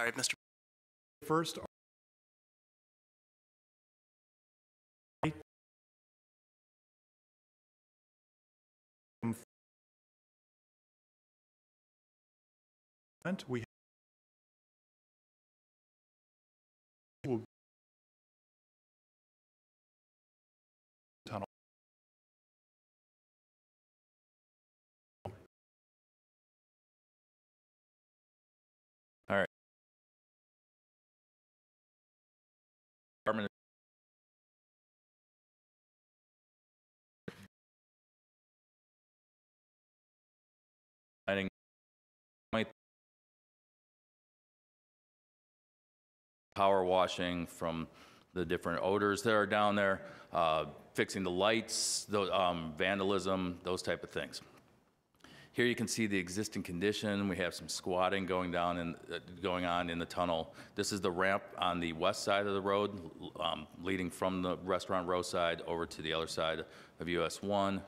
All right, Mr. First, we will tunnel. All right. Department power washing from the different odors that are down there, fixing the lights, vandalism, those type of things. Here you can see the existing condition. We have some squatting going on in the tunnel. This is the ramp on the west side of the road, leading from the restaurant row side over to the other side of US 1.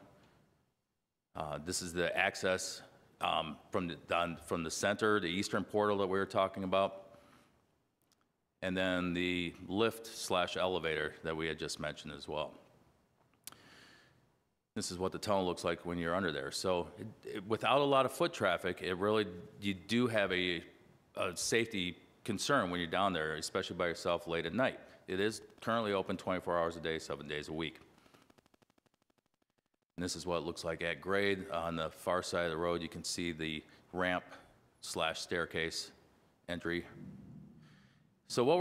This is the access from the center, the eastern portal that we were talking about. And then the lift/elevator that we had just mentioned as well. This is what the tunnel looks like when you're under there. So without a lot of foot traffic, you do have a safety concern when you're down there, especially by yourself late at night. It is currently open 24 hours a day, 7 days a week. And this is what it looks like at grade. On the far side of the road, you can see the ramp/staircase entry. So what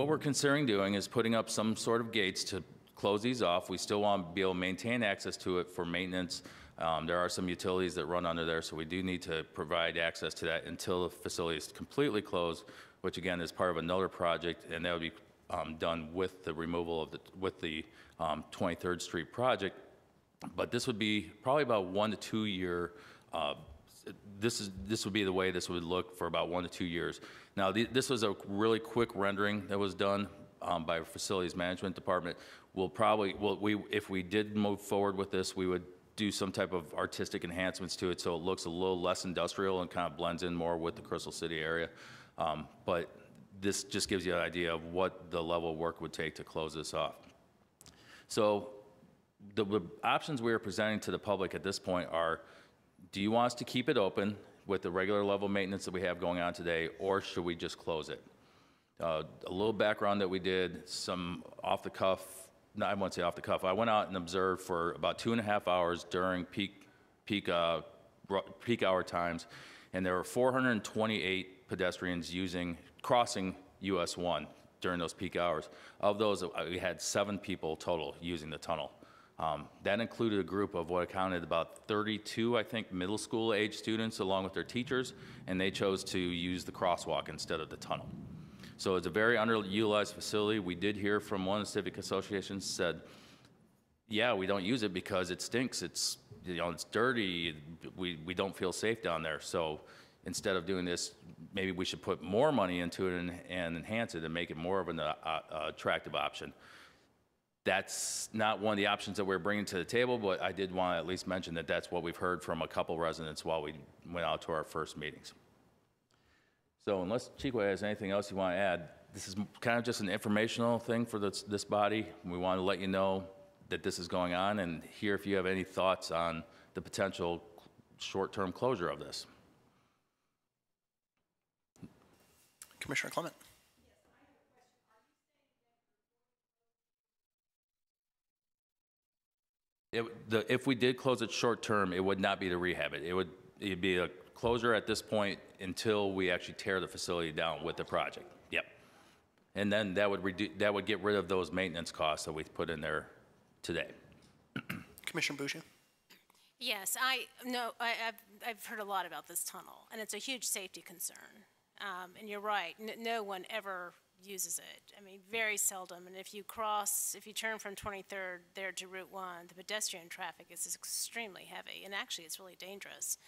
we're considering doing is putting up some sort of gates to close these off. We still want to be able to maintain access to it for maintenance. There are some utilities that run under there, so we do need to provide access to that until the facility is completely closed, which again is part of another project, and that would be done with the removal of the 23rd Street project. But this would be probably about 1 to 2 year. This would be the way this would look for about 1 to 2 years. Now, this was a really quick rendering that was done by our facilities management department. If we did move forward with this, we would do some type of artistic enhancements to it so it looks a little less industrial and kind of blends in more with the Crystal City area. But this just gives you an idea of what the level of work would take to close this off. So the options we are presenting to the public at this point are, do you want us to keep it open with the regular level of maintenance that we have going on today, or should we just close it? A little background that we did, some off the cuff, no, I won't say off the cuff. I went out and observed for about 2.5 hours during peak hour times, and there were 428 pedestrians crossing US 1 during those peak hours. Of those, we had 7 people total using the tunnel. That included a group of what accounted about 32, I think, middle school age students along with their teachers, and they chose to use the crosswalk instead of the tunnel. So it's a very underutilized facility. We did hear from one of the civic associations said, yeah, we don't use it because it stinks. It's dirty. We don't feel safe down there. So instead of doing this, maybe we should put more money into it and enhance it and make it more of an attractive option. That's not one of the options that we're bringing to the table, but I did want to at least mention that that's what we've heard from a couple residents while we went out to our first meetings. So unless Chico has anything else you want to add, this is kind of just an informational thing for this body. We want to let you know that this is going on and hear if you have any thoughts on the potential short-term closure of this. Commissioner Clement. If we did close it short term, it would not be to rehab it. It'd be a closure at this point until we actually tear the facility down with the project. Yep. And then that would get rid of those maintenance costs that we've put in there today. Commissioner Boucher. Yes, I've heard a lot about this tunnel, and it's a huge safety concern. And you're right, no one ever uses it. I mean, very seldom. And if you turn from 23rd there to Route 1, the pedestrian traffic is extremely heavy, and actually it's really dangerous.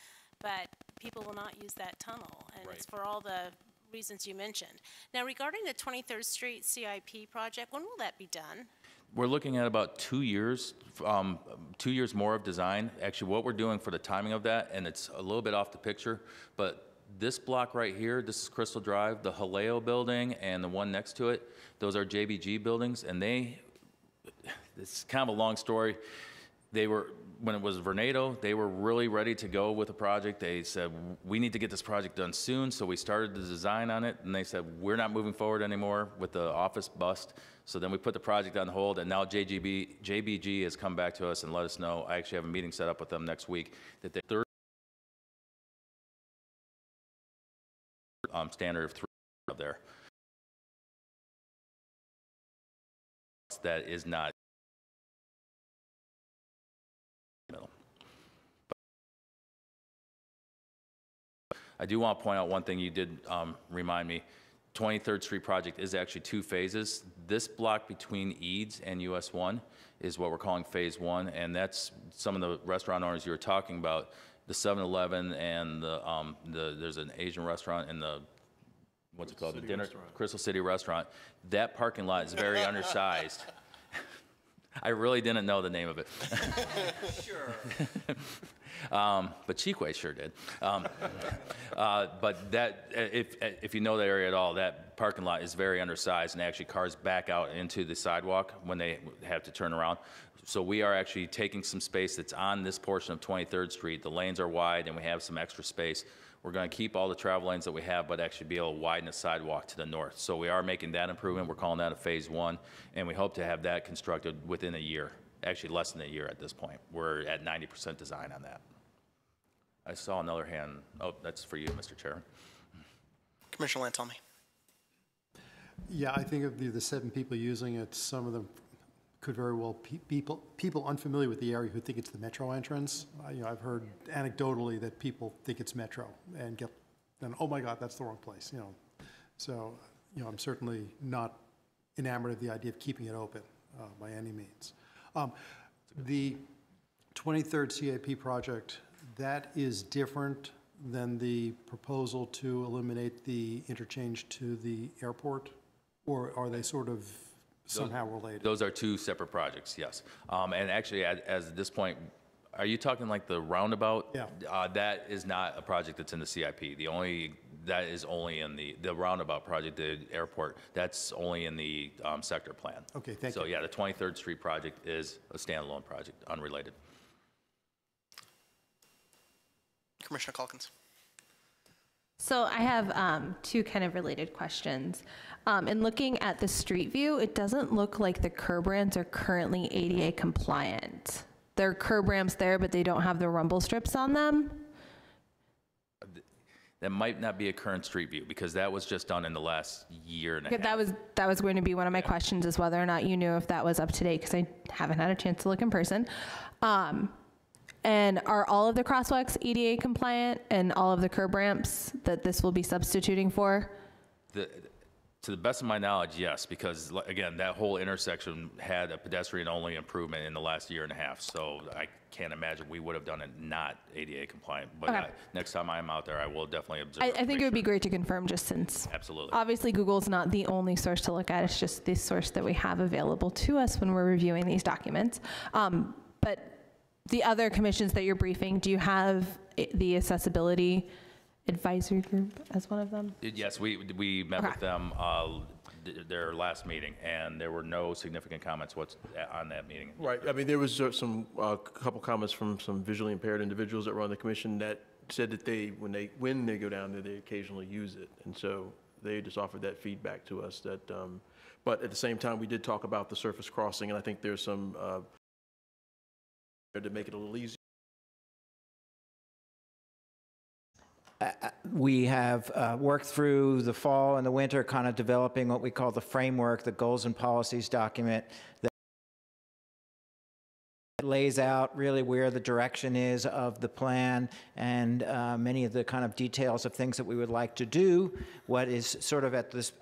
But people will not use that tunnel, and right. It's for all the reasons you mentioned. Now, regarding the 23rd Street CIP project, when will that be done? We're looking at about 2 years, 2 years more of design. Actually, what we're doing for the timing of that, and it's a little bit off the picture, but This block right here, this is Crystal Drive, the Haleo building and the one next to it, those are JBG buildings, and it's kind of a long story. They were, when it was Vornado, they were really ready to go with the project. They said, we need to get this project done soon, so we started the design on it, and they said, we're not moving forward anymore with the office bust. So then we put the project on hold, and now JBG has come back to us and let us know. I actually have a meeting set up with them next week that the third standard of 3 up there. That is not middle. I do want to point out one thing you did remind me. 23rd Street project is actually 2 phases. This block between Eads and US 1 is what we're calling phase 1, and that's some of the restaurant owners you were talking about, the 7-Eleven and there's an Asian restaurant in the, what's it called, the dinner, Crystal City Restaurant. That parking lot is very undersized. I really didn't know the name of it. Sure. But Chikwe sure did. But that, if you know that area at all, that parking lot is very undersized, and actually cars back out into the sidewalk when they have to turn around. So we are actually taking some space that's on this portion of 23rd Street. The lanes are wide, and we have some extra space. We're going to keep all the travel lanes that we have, but actually be able to widen the sidewalk to the north. So we are making that improvement. We're calling that a phase 1, and we hope to have that constructed within a year. Actually, less than a year at this point. We're at 90% design on that. I saw another hand. Oh, that's for you, Mr. Chair. Commissioner Lantome. Yeah, I think of the 7 people using it, some of them could very well people unfamiliar with the area who think it's the Metro entrance. I've heard anecdotally that people think it's Metro and oh my God, that's the wrong place. So I'm certainly not enamored of the idea of keeping it open by any means. The 23rd CIP project, that is different than the proposal to eliminate the interchange to the airport, or are they sort of somehow related? Those are 2 separate projects, yes. And actually, as at this point, are you talking like the roundabout? Yeah. That is not a project that's in the CIP. That is only in the roundabout project, the airport, that's only in the sector plan. Okay, thank you. So yeah, the 23rd Street project is a standalone project, unrelated. Commissioner Calkins. So I have 2 kind of related questions. In looking at the street view, it doesn't look like the curb ramps are currently ADA compliant. There are curb ramps there, but they don't have the rumble strips on them. That might not be a current street view, because that was just done in the last year and a half. That was going to be one of my questions, is whether or not you knew if that was up to date, because I haven't had a chance to look in person. And are all of the crosswalks ADA compliant, and all of the curb ramps that this will be substituting for? To the best of my knowledge, yes, because again, that whole intersection had a pedestrian-only improvement in the last year and a half. So I can't imagine we would have done it not ADA compliant. But Okay. Next time I'm out there, I will definitely observe. I think it would be great to confirm, just since Absolutely. obviously Google's not the only source to look at. It's just the source that we have available to us when we're reviewing these documents. But the other commissions that you're briefing, do you have the accessibility advisory group as one of them? Yes, we met Okay. with them their last meeting, and there were no significant comments on that meeting. Right. I mean, there was some couple comments from some visually impaired individuals that were on the commission that said that when they go down there, they occasionally use it, and so they just offered that feedback to us. That, but at the same time, we did talk about the surface crossing, and I think there's some to make it a little easier. We have worked through the fall and the winter, kind of developing what we call the framework, the goals and policies document that lays out really where the direction is of the plan and many of the kind of details of things that we would like to do. What is sort of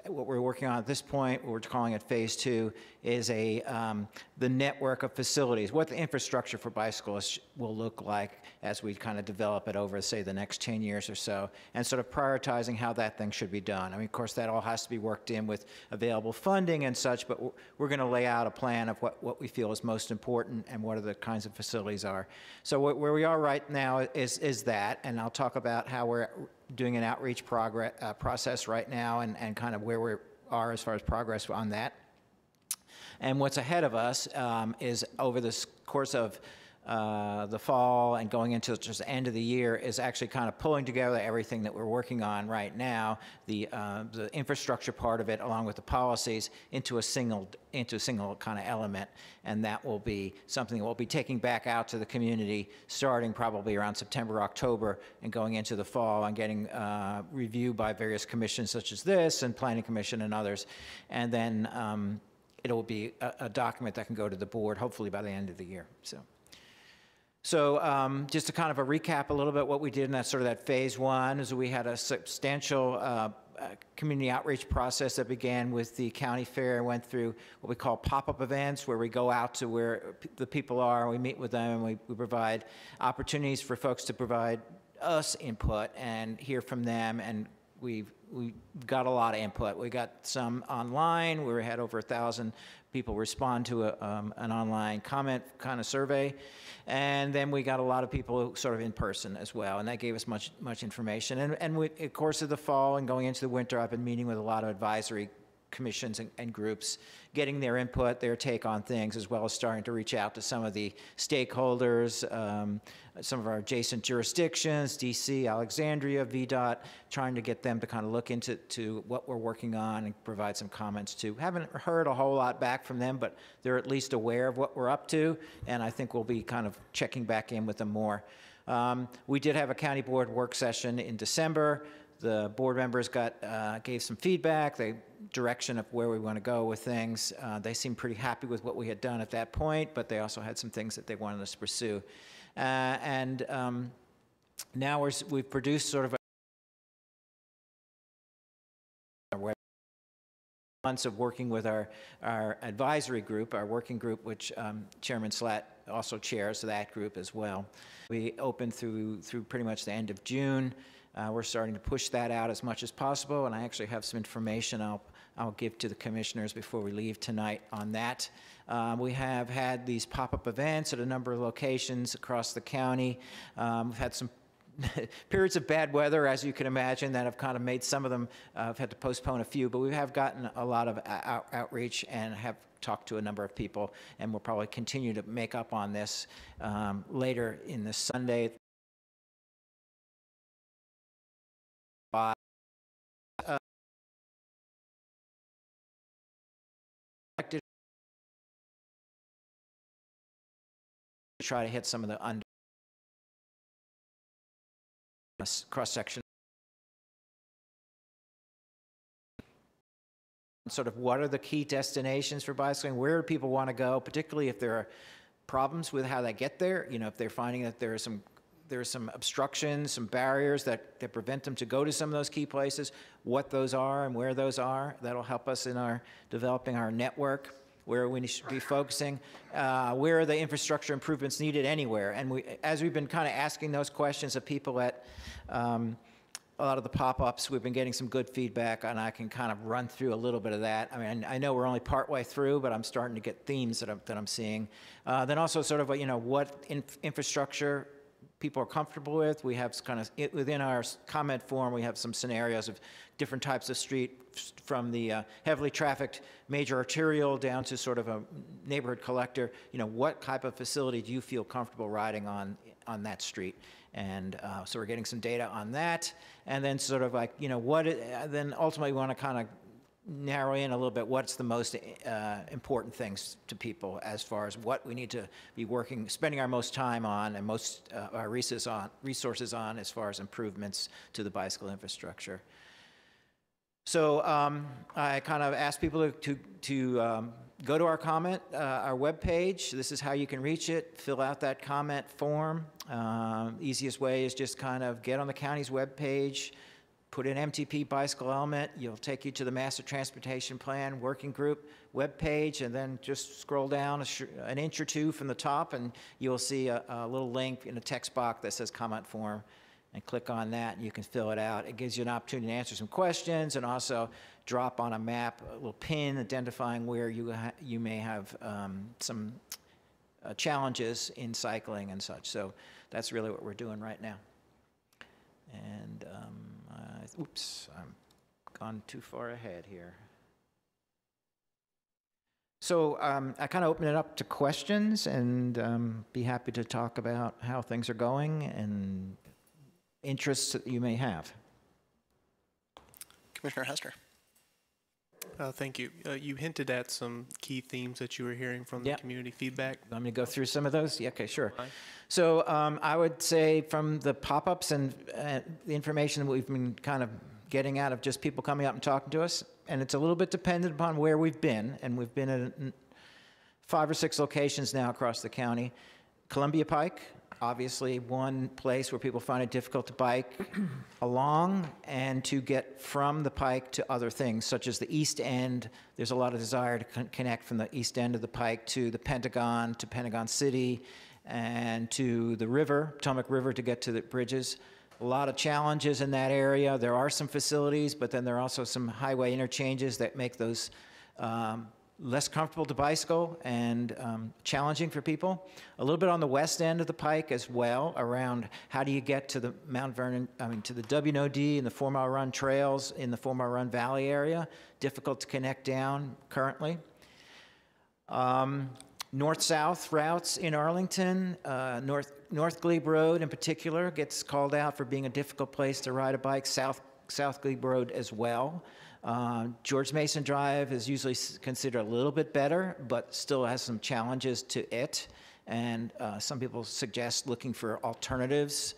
what we're working on at this point, what we're calling it phase 2, is the network of facilities, what the infrastructure for bicyclists will look like as we kind of develop it over, say, the next 10 years or so, and sort of prioritizing how that thing should be done. I mean, of course, that all has to be worked in with available funding and such, but we're going to lay out a plan of what we feel is most important and what are the kinds of facilities are. So where we are right now is that, and I'll talk about how we're doing an outreach process right now and kind of where we are as far as progress on that. And what's ahead of us is over this course of the fall and going into just the end of the year is actually kind of pulling together everything that we're working on right now, the infrastructure part of it along with the policies into a single kind of element. And that will be something that we'll be taking back out to the community starting probably around September, October, and going into the fall and getting reviewed by various commissions such as this and Planning Commission and others. And then it'll be a document that can go to the board hopefully by the end of the year. So just to kind of a recap a little bit what we did in that sort of that phase one is we had a substantial community outreach process that began with the county fair and went through what we call pop-up events where we go out to where the people are, we meet with them, and we provide opportunities for folks to provide us input and hear from them, and we got a lot of input. We got some online. We had over 1,000 people respond to an online comment kind of survey. And then we got a lot of people sort of in person as well, and that gave us much information. And we, of course, of the fall and going into the winter, I've been meeting with a lot of advisory commissions and groups, getting their input, their take on things, as well as starting to reach out to some of the stakeholders, some of our adjacent jurisdictions, DC, Alexandria, VDOT, trying to get them to kind of look into what we're working on and provide some comments too. Haven't heard a whole lot back from them, but they're at least aware of what we're up to, and I think we'll be kind of checking back in with them more. We did have a county board work session in December. The board members gave some feedback, the direction of where we want to go with things. They seemed pretty happy with what we had done at that point, but they also had some things that they wanted us to pursue. Now we've produced sort of a months of working with our advisory group, our working group, which Chairman Slatt also chairs that group as well. We opened through pretty much the end of June. We're starting to push that out as much as possible, and I actually have some information I'll give to the commissioners before we leave tonight on that. We have had these pop-up events at a number of locations across the county. We've had some periods of bad weather, as you can imagine, that have kind of made some of them, have had to postpone a few, but we have gotten a lot of outreach and have talked to a number of people, and we'll probably continue to make up on this later in the Sunday. Try to hit some of the cross-section. Sort of what are the key destinations for bicycling? Where do people want to go, particularly if there are problems with how they get there? You know, if they're finding that there are some obstructions, some barriers that prevent them to go to some of those key places, what those are and where those are. That'll help us in our developing our network, where we should be focusing, where are the infrastructure improvements needed anywhere. And as we've been kind of asking those questions of people at a lot of the pop-ups, we've been getting some good feedback, and I can kind of run through a little bit of that. I mean, I know we're only partway through, but I'm starting to get themes that I'm seeing. Then also sort of, you know, what infrastructure people are comfortable with. We have kind of, within our comment form, we have some scenarios of different types of street, from the heavily trafficked major arterial down to sort of a neighborhood collector. You know, what type of facility do you feel comfortable riding on that street? And so we're getting some data on that. And then sort of like, you know, then ultimately we want to kind of narrow in a little bit what's the most important things to people as far as what we need to be spending our most time on and most our resources on as far as improvements to the bicycle infrastructure. So I kind of asked people to go to our our webpage. This is how you can reach it. Fill out that comment form. Easiest way is just kind of get on the county's webpage, put in MTP bicycle element. You'll take you to the Master Transportation Plan Working Group webpage, and then just scroll down an inch or two from the top, and you'll see a little link in a text box that says comment form. And click on that, and you can fill it out. It gives you an opportunity to answer some questions and also drop on a map a little pin identifying where you may have some challenges in cycling and such. So that's really what we're doing right now. And oops, I'm gone too far ahead here. So I kind of open it up to questions and be happy to talk about how things are going and interests that you may have. Commissioner Hester. Thank you. You hinted at some key themes that you were hearing from the Yep. community feedback. Want me to go through some of those? Yeah, okay, sure. Fine. So I would say from the pop-ups and the information that we've been kind of getting out of just people coming up and talking to us, and it's a little bit dependent upon where we've been, and we've been at 5 or 6 locations now across the county. Columbia Pike, obviously one place where people find it difficult to bike along and to get from the Pike to other things, such as the East End. There's a lot of desire to connect from the East End of the Pike to the Pentagon, to Pentagon City, and to the river, Potomac River, to get to the bridges. A lot of challenges in that area. There are some facilities, but then there are also some highway interchanges that make those less comfortable to bicycle and challenging for people. A little bit on the west end of the Pike as well, around how do you get to the Mount Vernon, to the WNOD and the 4 Mile Run trails in the 4 Mile Run Valley area. Difficult to connect down currently. North-south routes in Arlington, North Glebe Road in particular gets called out for being a difficult place to ride a bike. South Glebe Road as well. George Mason Drive is usually considered a little bit better, but still has some challenges to it. And some people suggest looking for alternatives,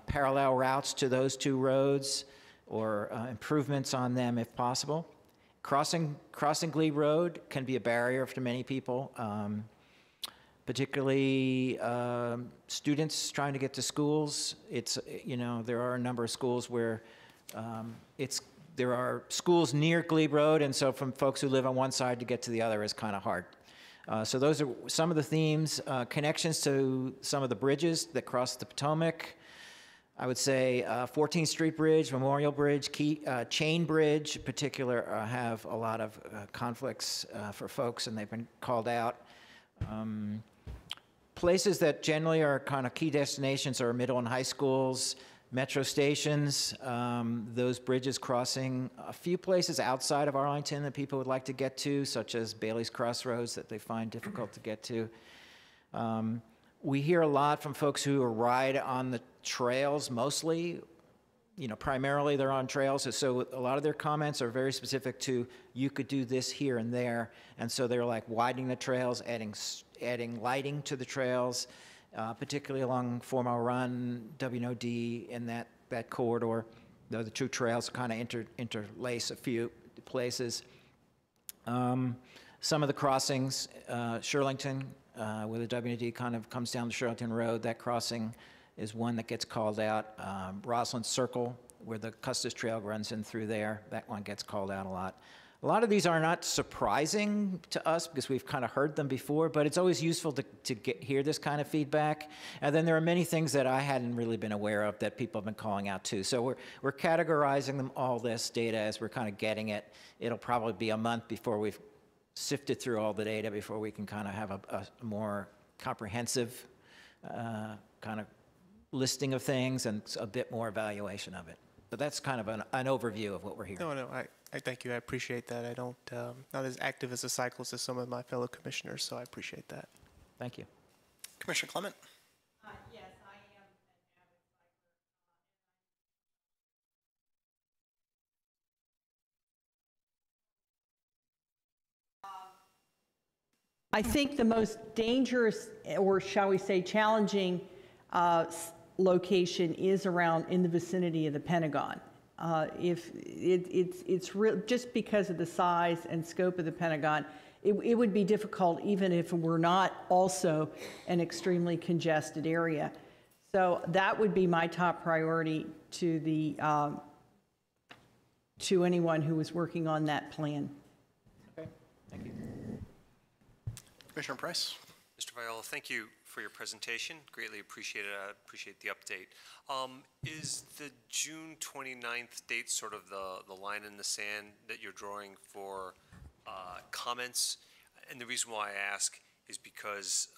parallel routes to those 2 roads, or improvements on them if possible. Crossing Glebe Road can be a barrier for many people, particularly students trying to get to schools. It's, there are a number of schools where there are schools near Glebe Road, and so from folks who live on one side to get to the other is kind of hard. So those are some of the themes. Connections to some of the bridges that cross the Potomac. I would say 14th Street Bridge, Memorial Bridge, Chain Bridge in particular have a lot of conflicts for folks, and they've been called out. Places that generally are kind of key destinations are middle and high schools, metro stations, those bridges crossing a few places outside of Arlington that people would like to get to, such as Bailey's Crossroads that they find difficult to get to. We hear a lot from folks who ride on the trails mostly. Primarily they're on trails, so a lot of their comments are very specific to, you could do this here and there, and so they're like widening the trails, adding lighting to the trails, particularly along 4 Mile Run, WNOD, in that corridor. The 2 trails kind of interlace a few places. Some of the crossings, Shirlington, where the WNOD kind of comes down the Shirlington Road, that crossing is one that gets called out. Roslyn Circle, where the Custis Trail runs in through there, that one gets called out a lot. A lot of these are not surprising to us because we've kind of heard them before, but it's always useful to hear this kind of feedback. And then there are many things that I hadn't really been aware of that people have been calling out too. So we're categorizing all this data as we're kind of getting it. It'll probably be a month before we've sifted through all the data before we can kind of have a more comprehensive kind of listing of things and a bit more evaluation of it. But that's kind of an overview of what we're hearing. No, I thank you. I appreciate that. I don't, not as active as a cyclist as some of my fellow commissioners, so I appreciate that. Thank you. Commissioner Clement. Yes, I am an avid cycler. I think the most dangerous, or shall we say challenging, location is around in the vicinity of the Pentagon. If it's real, just because of the size and scope of the Pentagon, it would be difficult even if it were not also an extremely congested area. So that would be my top priority to the to anyone who was working on that plan. Okay, thank you. Commissioner Price. Mr. Viola, thank you for your presentation. Greatly appreciate it. I appreciate the update. Is the June 29th date sort of the line in the sand that you're drawing for comments? And the reason why I ask is because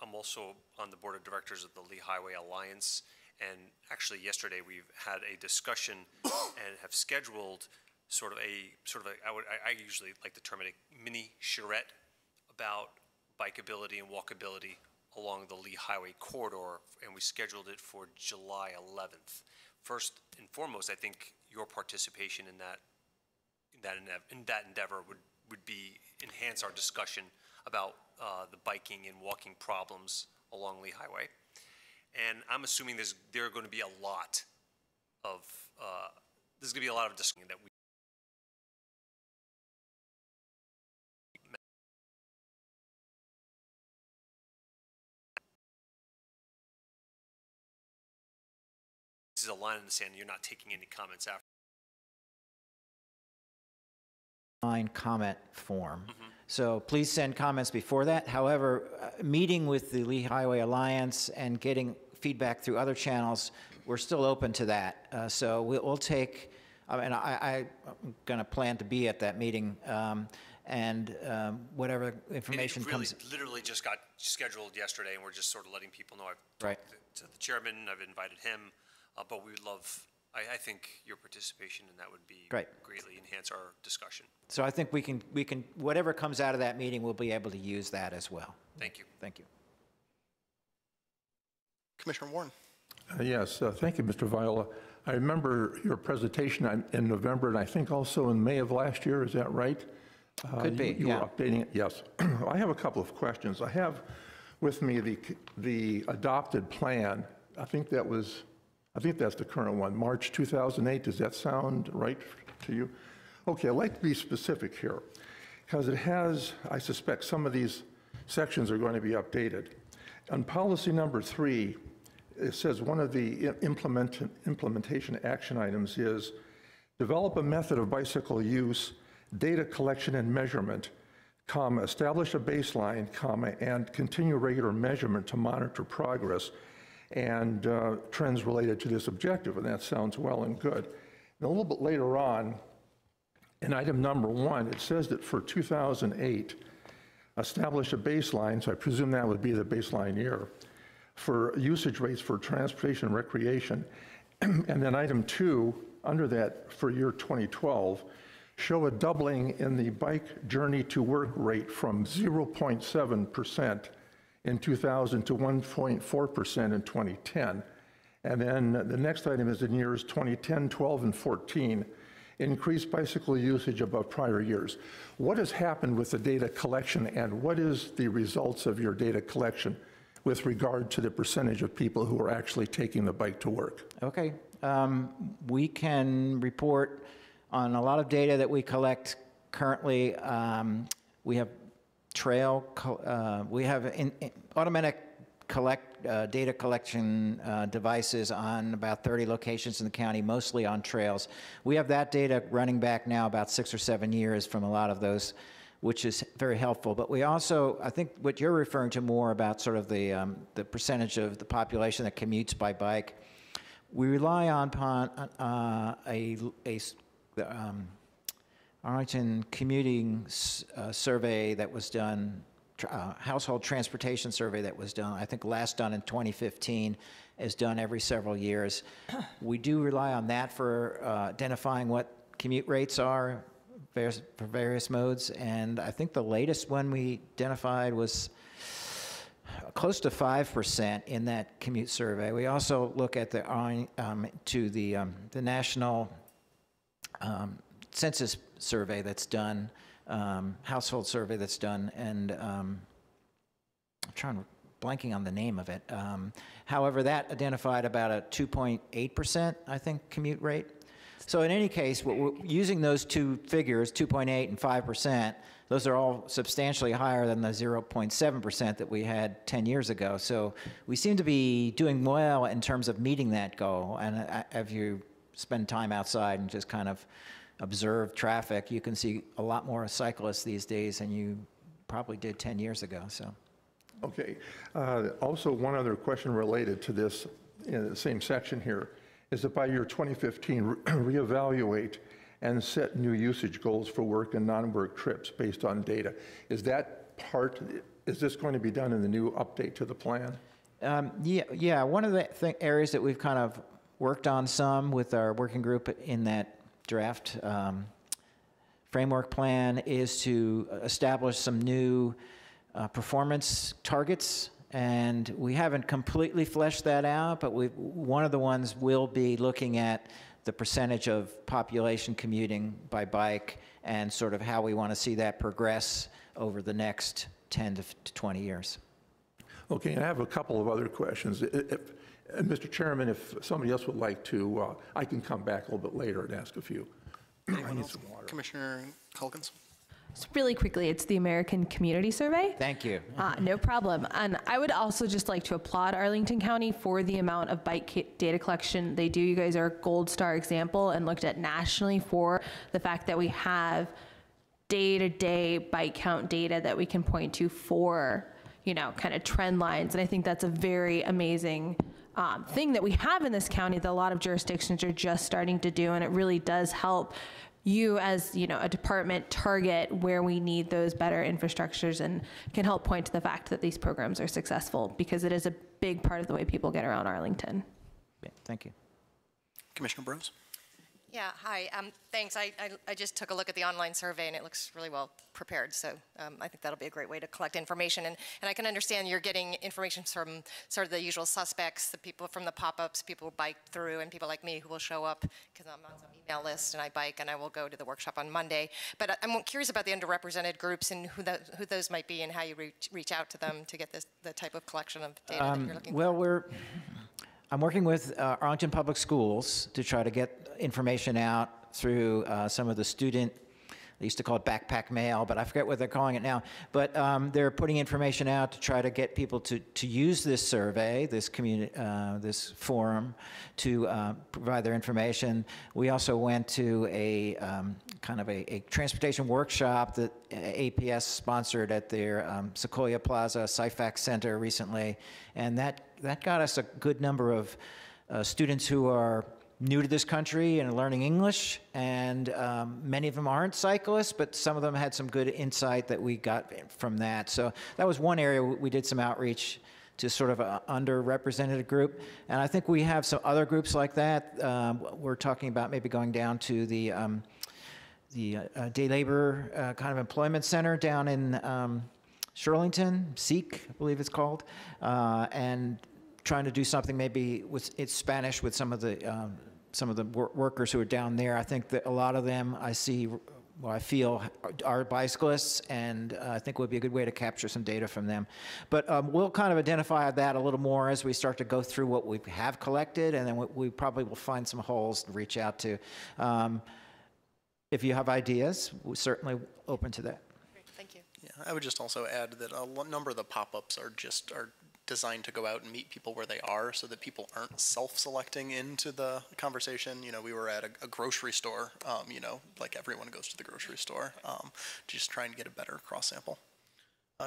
I'm also on the board of directors of the Lee Highway Alliance, And actually, yesterday, we've had a discussion and have scheduled I usually like to term it a mini charrette about bikeability and walkability along the Lee Highway corridor, and we scheduled it for July 11th. First and foremost, I think your participation in that endeavor would be enhance our discussion about the biking and walking problems along Lee Highway. And I'm assuming there are going to be a lot of discussion that we. This is a line in the sand. You're not taking any comments after. Comment form. So please send comments before that. However, meeting with the Lee Highway Alliance and getting feedback through other channels, we're still open to that. So we'll take, and I'm going to plan to be at that meeting, and whatever information comes. It literally just got scheduled yesterday, and we're just sort of letting people know. I've Right. talked to the chairman, I've invited him, but we would love, I think your participation in that would be Right. greatly enhance our discussion. So I think we can, whatever comes out of that meeting, we'll be able to use that as well. Thank you. Thank you. Commissioner Warren. Yes, thank you, Mr. Viola. I remember your presentation in November, and I think also in May of last year. Is that right? Could be, You yeah. were updating it, yes. I have a couple of questions. I have with me the adopted plan. I think that's the current one, March 2008. Does that sound right to you? Okay, I'd like to be specific here, because it has, I suspect some of these sections are going to be updated. On policy number 3, it says one of the implementation action items is develop a method of bicycle use, data collection and measurement, comma, establish a baseline, comma, and continue regular measurement to monitor progress and trends related to this objective. And that sounds well and good. And a little bit later on, in item number 1, it says that for 2008, establish a baseline, so I presume that would be the baseline year, for usage rates for transportation and recreation. And then item 2, under that, for year 2012, show a doubling in the bike journey to work rate from 0.7% in 2000 to 1.4% in 2010. And then the next item is in years 2010, 12, and 14, increased bicycle usage above prior years. What has happened with the data collection, and what is the results of your data collection with regard to the percentage of people who are actually taking the bike to work? Okay. We can report on a lot of data that we collect currently. We have we have automatic data collection devices on about 30 locations in the county, mostly on trails. We have that data running back now about 6 or 7 years from a lot of those, which is very helpful. But we also, I think what you're referring to more about sort of the percentage of the population that commutes by bike, we rely upon the Arlington commuting survey that was done, household transportation survey that was done, I think last done in 2015, is done every several years. We do rely on that for identifying what commute rates are for various modes, and I think the latest one we identified was close to 5% in that commute survey. We also look at the national census survey that's done, household survey that's done, and I'm blanking on the name of it. However, that identified about a 2.8%, I think, commute rate. So in any case, using those two figures, 2.8 and 5%, those are all substantially higher than the 0.7% that we had 10 years ago. So we seem to be doing well in terms of meeting that goal. And if you spend time outside and just kind of observe traffic, you can see a lot more cyclists these days than you probably did 10 years ago. So. Okay. Also, one other question related to this in the same section here is that by year 2015, reevaluate and set new usage goals for work and non-work trips based on data. Is this going to be done in the new update to the plan? Yeah. One of the areas that we've kind of worked on some with our working group in that draft framework plan is to establish some new performance targets. And we haven't completely fleshed that out, but one of the ones will be looking at the percentage of population commuting by bike and sort of how we want to see that progress over the next 10 to 20 years. Okay, and I have a couple of other questions. And Mr. Chairman, if somebody else would like to, I can come back a little bit later and ask a few. I need some water. Commissioner Calkins. So really quickly, it's the American Community Survey. Thank you. No problem. And I would also just like to applaud Arlington County for the amount of bike data collection they do. You guys are a gold star example and looked at nationally for the fact that we have day-to-day bike count data that we can point to for, you know, kind of trend lines. And I think that's a very amazing thing that we have in this county that a lot of jurisdictions are just starting to do. And it really does help you as, you know, a department target where we need those better infrastructures and can help point to the fact that these programs are successful because it is a big part of the way people get around Arlington. Yeah, thank you. Commissioner Brose. Yeah, hi. Thanks. I just took a look at the online survey, and it looks really well prepared. So I think that'll be a great way to collect information. And I can understand you're getting information from sort of the usual suspects, the people from the pop-ups, people who bike through, and people like me who will show up because I'm on some email list, and I bike, and I will go to the workshop on Monday. But I'm curious about the underrepresented groups and who those might be and how you reach out to them to get the type of collection of data that you're looking for. Well, I'm working with Arlington Public Schools to try to get information out through some of the student, they used to call it backpack mail, but I forget what they're calling it now. But they're putting information out to try to get people to use this survey, this community, this forum, to provide their information. We also went to a kind of a transportation workshop that APS sponsored at their Sequoia Plaza SciFac Center recently, and that got us a good number of students who are new to this country and learning English, and many of them aren't cyclists, but some of them had some good insight that we got from that. So that was one area we did some outreach to sort of an underrepresented group. And I think we have some other groups like that. We're talking about maybe going down to the day labor kind of employment center down in Shirlington, Seek, I believe it's called, and trying to do something maybe it's Spanish with some of the workers who are down there. I think that a lot of them I feel are bicyclists, and I think would be a good way to capture some data from them. But we'll kind of identify that a little more as we start to go through what we have collected, and then we probably will find some holes to reach out to. If you have ideas, we're certainly open to that. Great, thank you. Yeah, I would just also add that a number of the pop-ups are designed to go out and meet people where they are so that people aren't self-selecting into the conversation. You know, we were at a grocery store, you know, like everyone goes to the grocery store, just trying to get a better cross-sample.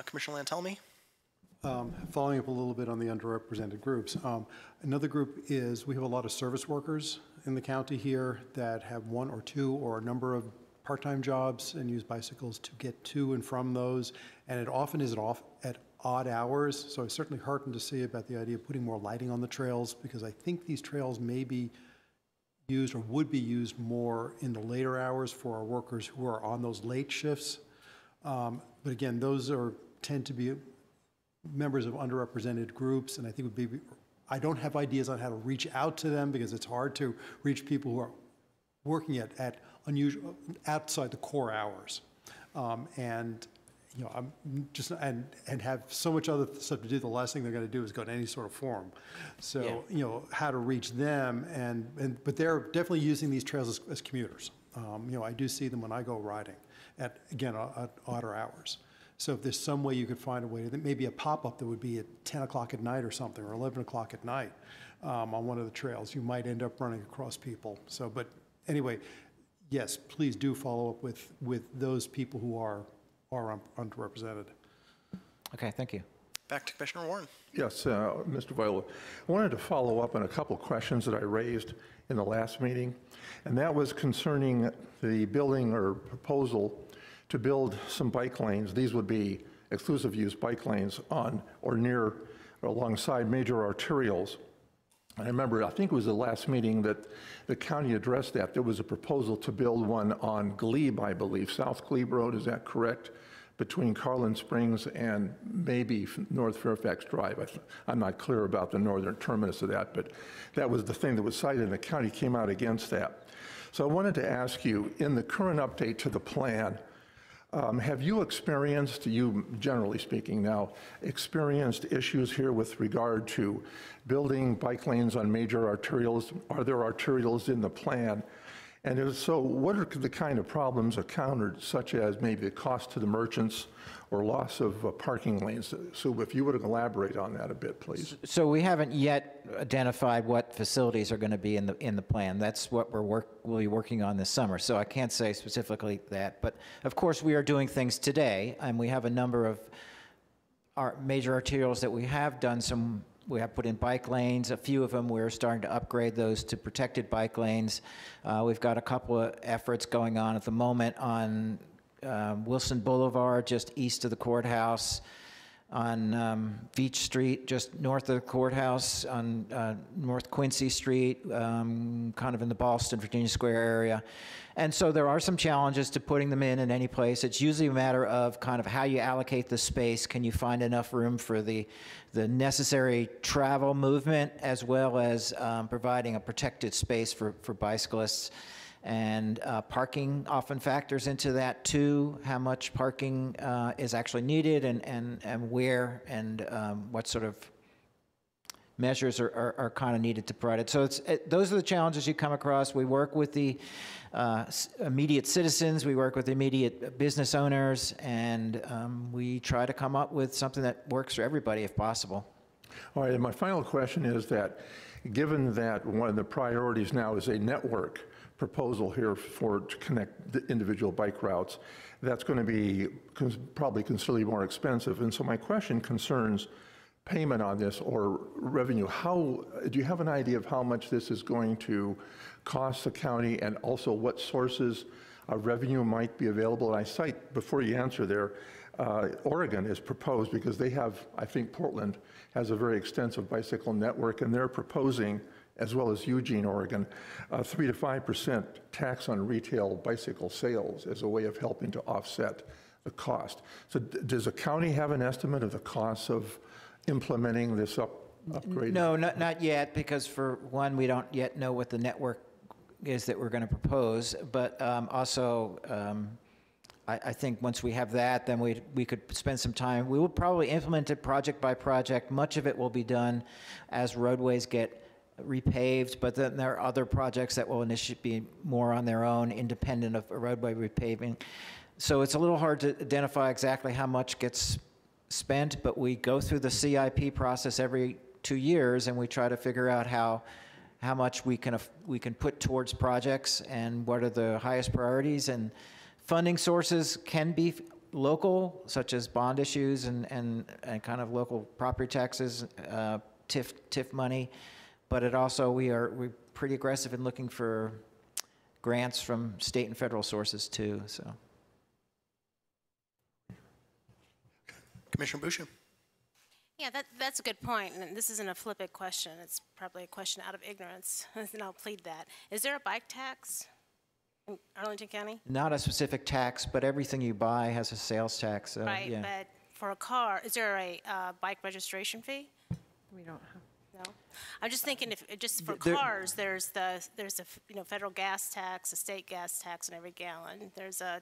Commissioner Lantelmi? Following up a little bit on the underrepresented groups. Another group is we have a lot of service workers in the county here that have one or two or a number of part-time jobs and use bicycles to get to and from those. And it often is at odd hours, so I was certainly heartened to see about the idea of putting more lighting on the trails, because I think these trails may be used or would be used more in the later hours for our workers who are on those late shifts. But again, those tend to be members of underrepresented groups, and I think I don't have ideas on how to reach out to them because it's hard to reach people who are working at unusual, outside the core hours. And you know, I'm just and have so much other stuff to do. The last thing they're going to do is go to any sort of forum. So yeah. You know, how to reach them, but they're definitely using these trails as commuters. You know, I do see them when I go riding at odder hours. So if there's some way you could find a way, that maybe a pop-up that would be at 10 o'clock at night or something, or 11 o'clock at night on one of the trails, you might end up running across people. So, but anyway, yes, please do follow up with those people who are underrepresented. Okay, thank you. Back to Commissioner Warren. Yes, Mr. Viola. I wanted to follow up on a couple of questions that I raised in the last meeting, and that was concerning the building or proposal to build some bike lanes. These would be exclusive use bike lanes on or near alongside major arterials. I remember, I think it was the last meeting that the county addressed that. There was a proposal to build one on Glebe, I believe, South Glebe Road, is that correct? Between Carlin Springs and maybe North Fairfax Drive. I'm not clear about the northern terminus of that, but that was the thing that was cited, and the county came out against that. So I wanted to ask you, in the current update to the plan, have you experienced, you generally speaking now, experienced issues here with regard to building bike lanes on major arterials? Are there arterials in the plan? And if so, what are the kind of problems encountered, such as maybe the cost to the merchants or loss of parking lanes? So if you would elaborate on that a bit, please. So we haven't yet identified what facilities are going to be in the plan. That's what we'll be working on this summer. So I can't say specifically that. But of course, we are doing things today, and we have a number of our major arterials that we have done some. We have put in bike lanes. A few of them, we're starting to upgrade those to protected bike lanes. We've got a couple of efforts going on at the moment on Wilson Boulevard, just east of the courthouse, on Beach Street, just north of the courthouse, on North Quincy Street, kind of in the Ballston, Virginia Square area. And so there are some challenges to putting them in any place. It's usually a matter of kind of how you allocate the space. Can you find enough room for the necessary travel movement, as well as providing a protected space for bicyclists? And parking often factors into that too, how much parking is actually needed, and where, and what sort of measures are kind of needed to provide it. So those are the challenges you come across. We work with the immediate citizens, we work with the immediate business owners, and we try to come up with something that works for everybody if possible. All right, and my final question is that, given that one of the priorities now is a network proposal here to connect the individual bike routes, that's going to be probably considerably more expensive. And so my question concerns payment on this, or revenue. Do you have an idea of how much this is going to cost the county, and also what sources of revenue might be available? And I cite, before you answer there, Oregon is proposed, because they have, I think Portland has a very extensive bicycle network, and they're proposing, as well as Eugene, Oregon, 3 to 5% tax on retail bicycle sales as a way of helping to offset the cost. So does the county have an estimate of the costs of implementing this upgrade? No, not yet, because for one, we don't yet know what the network is that we're going to propose, but also I think once we have that, then we could spend some time. We will probably implement it project by project. Much of it will be done as roadways get repaved, but then there are other projects that will initially be more on their own, independent of a roadway repaving. So it's a little hard to identify exactly how much gets spent, but we go through the CIP process every 2 years, and we try to figure out how much we can put towards projects and what are the highest priorities. And funding sources can be local, such as bond issues and kind of local property taxes, TIF money. But it also, we're pretty aggressive in looking for grants from state and federal sources too, so. Commissioner Boucher. Yeah, that's a good point, and this isn't a flippant question. It's probably a question out of ignorance, and I'll plead that. Is there a bike tax in Arlington County? Not a specific tax, but everything you buy has a sales tax. Right, yeah. but for a car, is there a bike registration fee? We don't have. No, I'm just thinking if just for cars, there's a federal gas tax, a state gas tax on every gallon. There's a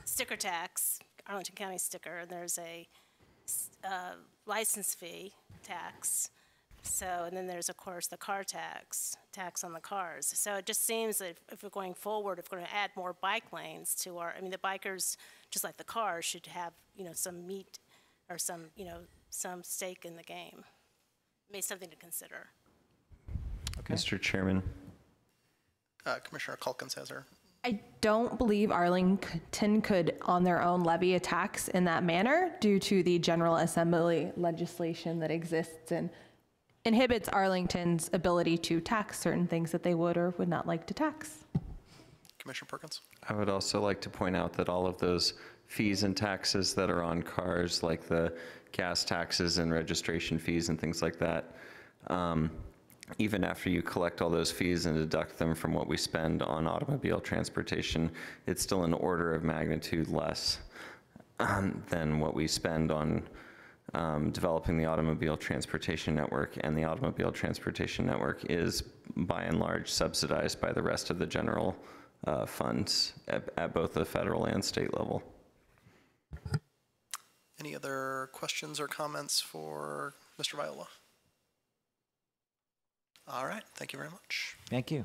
sticker tax, Arlington County sticker, and there's a license fee tax. So, and then there's of course the car tax on the cars. So it just seems that if we're going forward, if we're going to add more bike lanes to our, the bikers, just like the cars, should have some meat or some stake in the game. Maybe something to consider. Okay. Mr. Chairman. Commissioner Calkins has her. I don't believe Arlington could on their own levy a tax in that manner due to the General Assembly legislation that exists and inhibits Arlington's ability to tax certain things that they would or would not like to tax. Commissioner Perkins. I would also like to point out that all of those fees and taxes that are on cars, like the gas taxes and registration fees and things like that. Even after you collect all those fees and deduct them from what we spend on automobile transportation, it's still an order of magnitude less than what we spend on developing the automobile transportation network, and the automobile transportation network is by and large subsidized by the rest of the general funds at both the federal and state level. Any other questions or comments for Mr. Viola? All right, thank you very much. Thank you.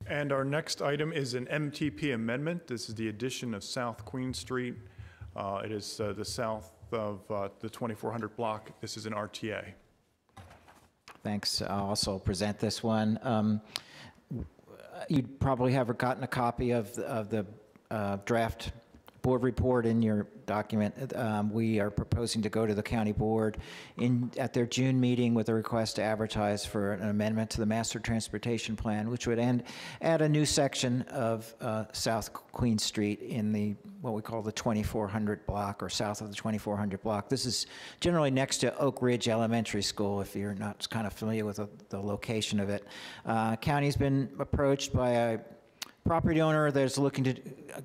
And our next item is an MTP amendment. This is the addition of South Queen Street. It is the south of the 2400 block. This is an RTA. Thanks. I'll also present this one. You probably have gotten a copy of the draft board report in your document. We are proposing to go to the county board at their June meeting with a request to advertise for an amendment to the master transportation plan, which would add a new section of South Queen Street in what we call the 2400 block, or south of the 2400 block. This is generally next to Oak Ridge Elementary School, if you're not kind of familiar with the location of it. County's been approached by a property owner that's looking to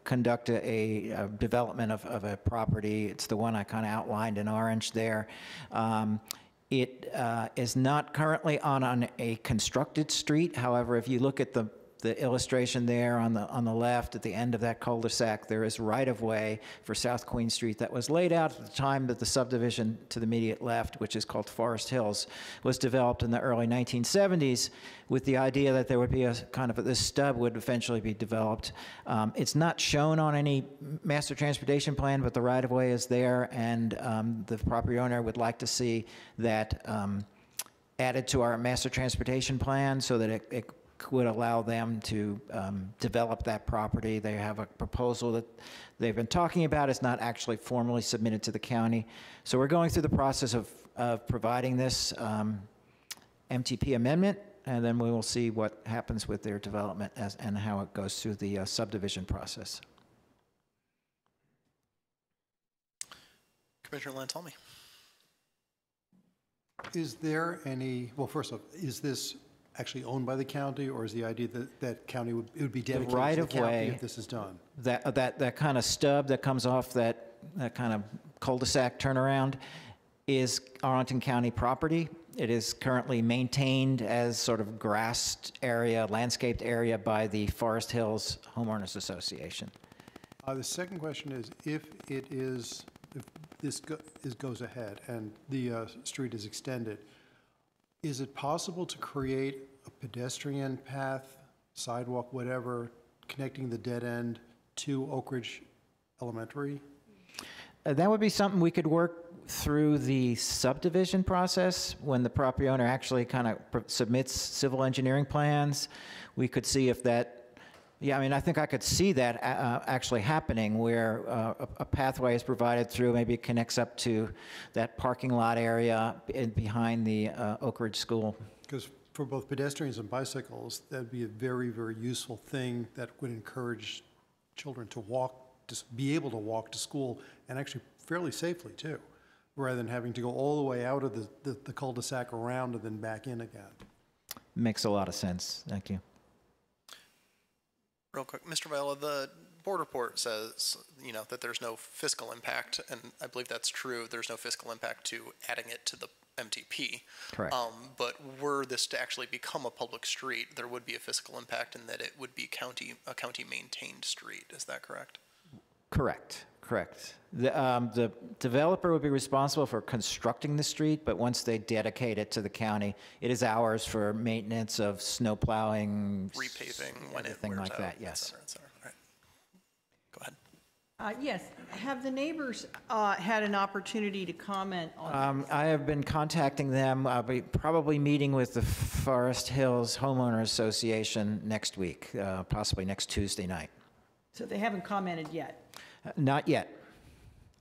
conduct a development of a property. It's the one I kind of outlined in orange there. It is not currently on a constructed street. However, if you look at the illustration there on the left at the end of that cul-de-sac, there is right-of-way for South Queen Street that was laid out at the time that the subdivision to the immediate left, which is called Forest Hills, was developed in the early 1970s with the idea that there would be a kind of this stub would eventually be developed. It's not shown on any master transportation plan, but the right-of-way is there, and the property owner would like to see that added to our master transportation plan so that it would allow them to develop that property. They have a proposal that they've been talking about. It's not actually formally submitted to the county. So we're going through the process of providing this MTP amendment, and then we will see what happens with their development and how it goes through the subdivision process. Commissioner Lantalmi. Is there any, well, first off, is this actually owned by the county, or is the idea that county it would be dedicated to the county if this is done? That kind of stub that comes off that kind of cul-de-sac turnaround is Arlington County property. It is currently maintained as sort of grassed area, landscaped area by the Forest Hills Homeowners Association. The second question is, if this goes ahead and the street is extended, is it possible to create a pedestrian path, sidewalk, whatever, connecting the dead end to Oak Ridge Elementary? That would be something we could work through the subdivision process when the property owner actually kind of submits civil engineering plans. We could see if that, yeah, I mean, I think I could see that actually happening where a pathway is provided through, maybe it connects up to that parking lot area behind the Oak Ridge School. Because for both pedestrians and bicycles, that'd be a very, very useful thing that would encourage children to walk, to be able to walk to school, and actually fairly safely too, rather than having to go all the way out of the cul-de-sac around and then back in again. Makes a lot of sense. Thank you. Real quick, Mr. Viola, the board report says, that there's no fiscal impact, and I believe that's true. There's no fiscal impact to adding it to the MTP. Correct. But were this to actually become a public street, there would be a fiscal impact in that it would be a county-maintained street. Is that correct? Correct. The developer would be responsible for constructing the street, but once they dedicate it to the county, it is ours for maintenance of snow plowing, repaving, when it everything wears like out, that. Yes. et cetera. All right. Go ahead. Yes. Have the neighbors had an opportunity to comment on I have been contacting them. I'll be probably meeting with the Forest Hills Homeowners Association next week, possibly next Tuesday night. So they haven't commented yet? Not yet.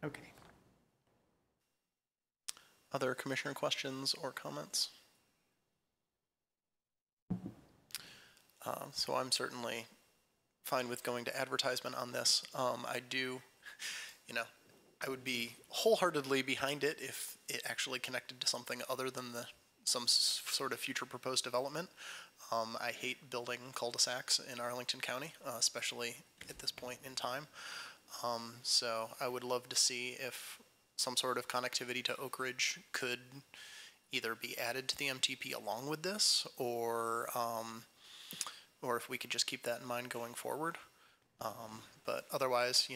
Okay. Other commissioner questions or comments? So I'm certainly fine with going to advertisement on this. I do, I would be wholeheartedly behind it if it actually connected to something other than some sort of future proposed development. I hate building cul-de-sacs in Arlington County, especially at this point in time. So I would love to see if some sort of connectivity to Oak Ridge could either be added to the MTP along with this, or if we could just keep that in mind going forward. But otherwise,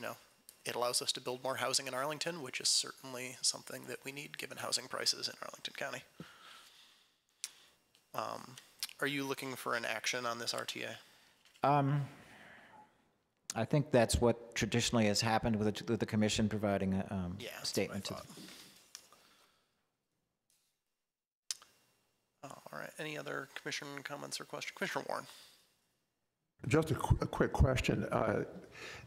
it allows us to build more housing in Arlington, which is certainly something that we need given housing prices in Arlington County. Are you looking for an action on this RTA? I think that's what traditionally has happened with the commission providing a statement to them. All right. Any other commission comments or questions? Commissioner Warren. Just a quick question.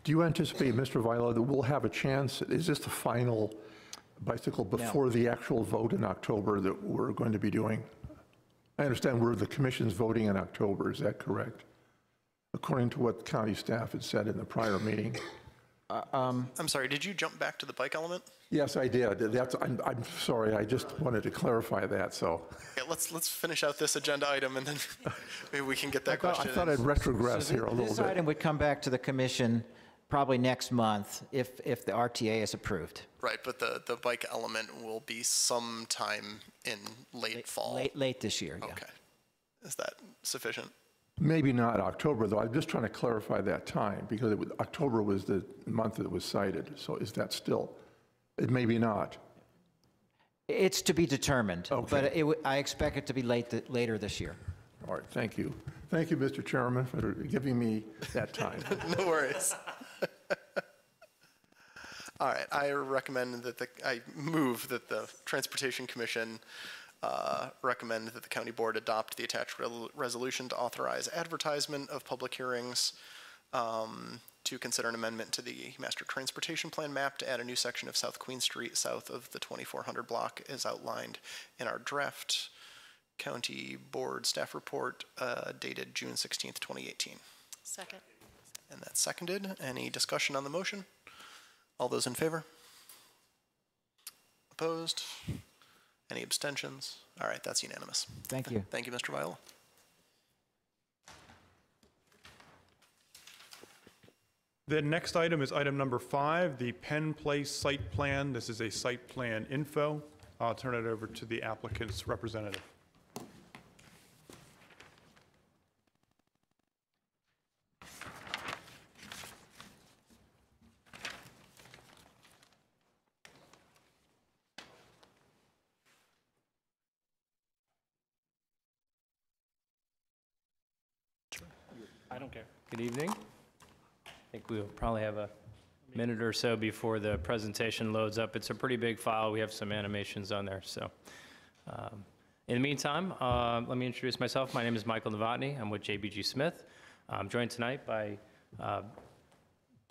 Do you anticipate, Mr. Viola, that we'll have a chance? Is this the final bicycle before the actual vote in October that we're going to be doing? I understand the commission's voting in October. Is that correct? According to what county staff had said in the prior meeting. I'm sorry, did you jump back to the bike element? Yes, I did. I'm sorry, I just wanted to clarify that, so. Yeah, let's finish out this agenda item and then maybe we can get that question. I thought I'd retrogress here a little bit. This item would come back to the commission probably next month if the RTA is approved. Right, but the bike element will be sometime in late fall. Late this year, yeah. Okay. Is that sufficient? Maybe not October, though. I'm just trying to clarify that time, because October was the month that it was cited. So is that still? It may be not. It's to be determined, okay. But I expect it to be later this year. All right, thank you. Thank you, Mr. Chairman, for giving me that time. No worries. All right, I move that the Transportation Commission recommend that the County Board adopt the attached resolution to authorize advertisement of public hearings to consider an amendment to the Master Transportation Plan map to add a new section of South Queen Street south of the 2400 block as outlined in our draft County Board staff report dated June 16th, 2018. Second. And that's seconded. Any discussion on the motion? All those in favor? Opposed? Any abstentions? All right, that's unanimous. Thank you. Thank you, Mr. Viola. The next item is item number 5, the Penn Place site plan. This is a site plan info. I'll turn it over to the applicant's representative. I don't care. Good evening. I think we'll probably have a minute or so before the presentation loads up. It's a pretty big file. We have some animations on there. So in the meantime, let me introduce myself. My name is Michael Novotny. I'm with JBG Smith. I'm joined tonight by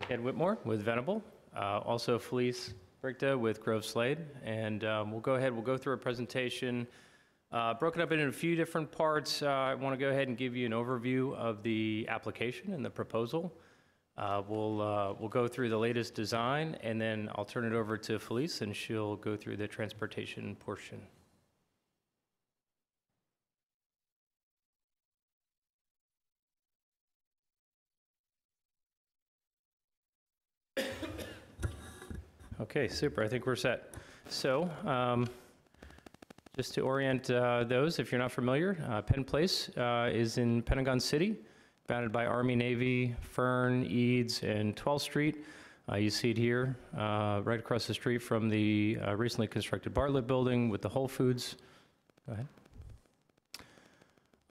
Ed Whitmore with Venable, also Felice Brichta with Grove Slade. And we'll go through a presentation broken up into a few different parts. I want to go ahead and give you an overview of the application and the proposal. We'll go through the latest design, and then I'll turn it over to Felice, and she'll go through the transportation portion. Okay, super. I think we're set. So, just to orient those, if you're not familiar, Penn Place is in Pentagon City, bounded by Army, Navy, Fern, Eads, and 12th Street. You see it here, right across the street from the recently constructed Bartlett Building with the Whole Foods. Go ahead.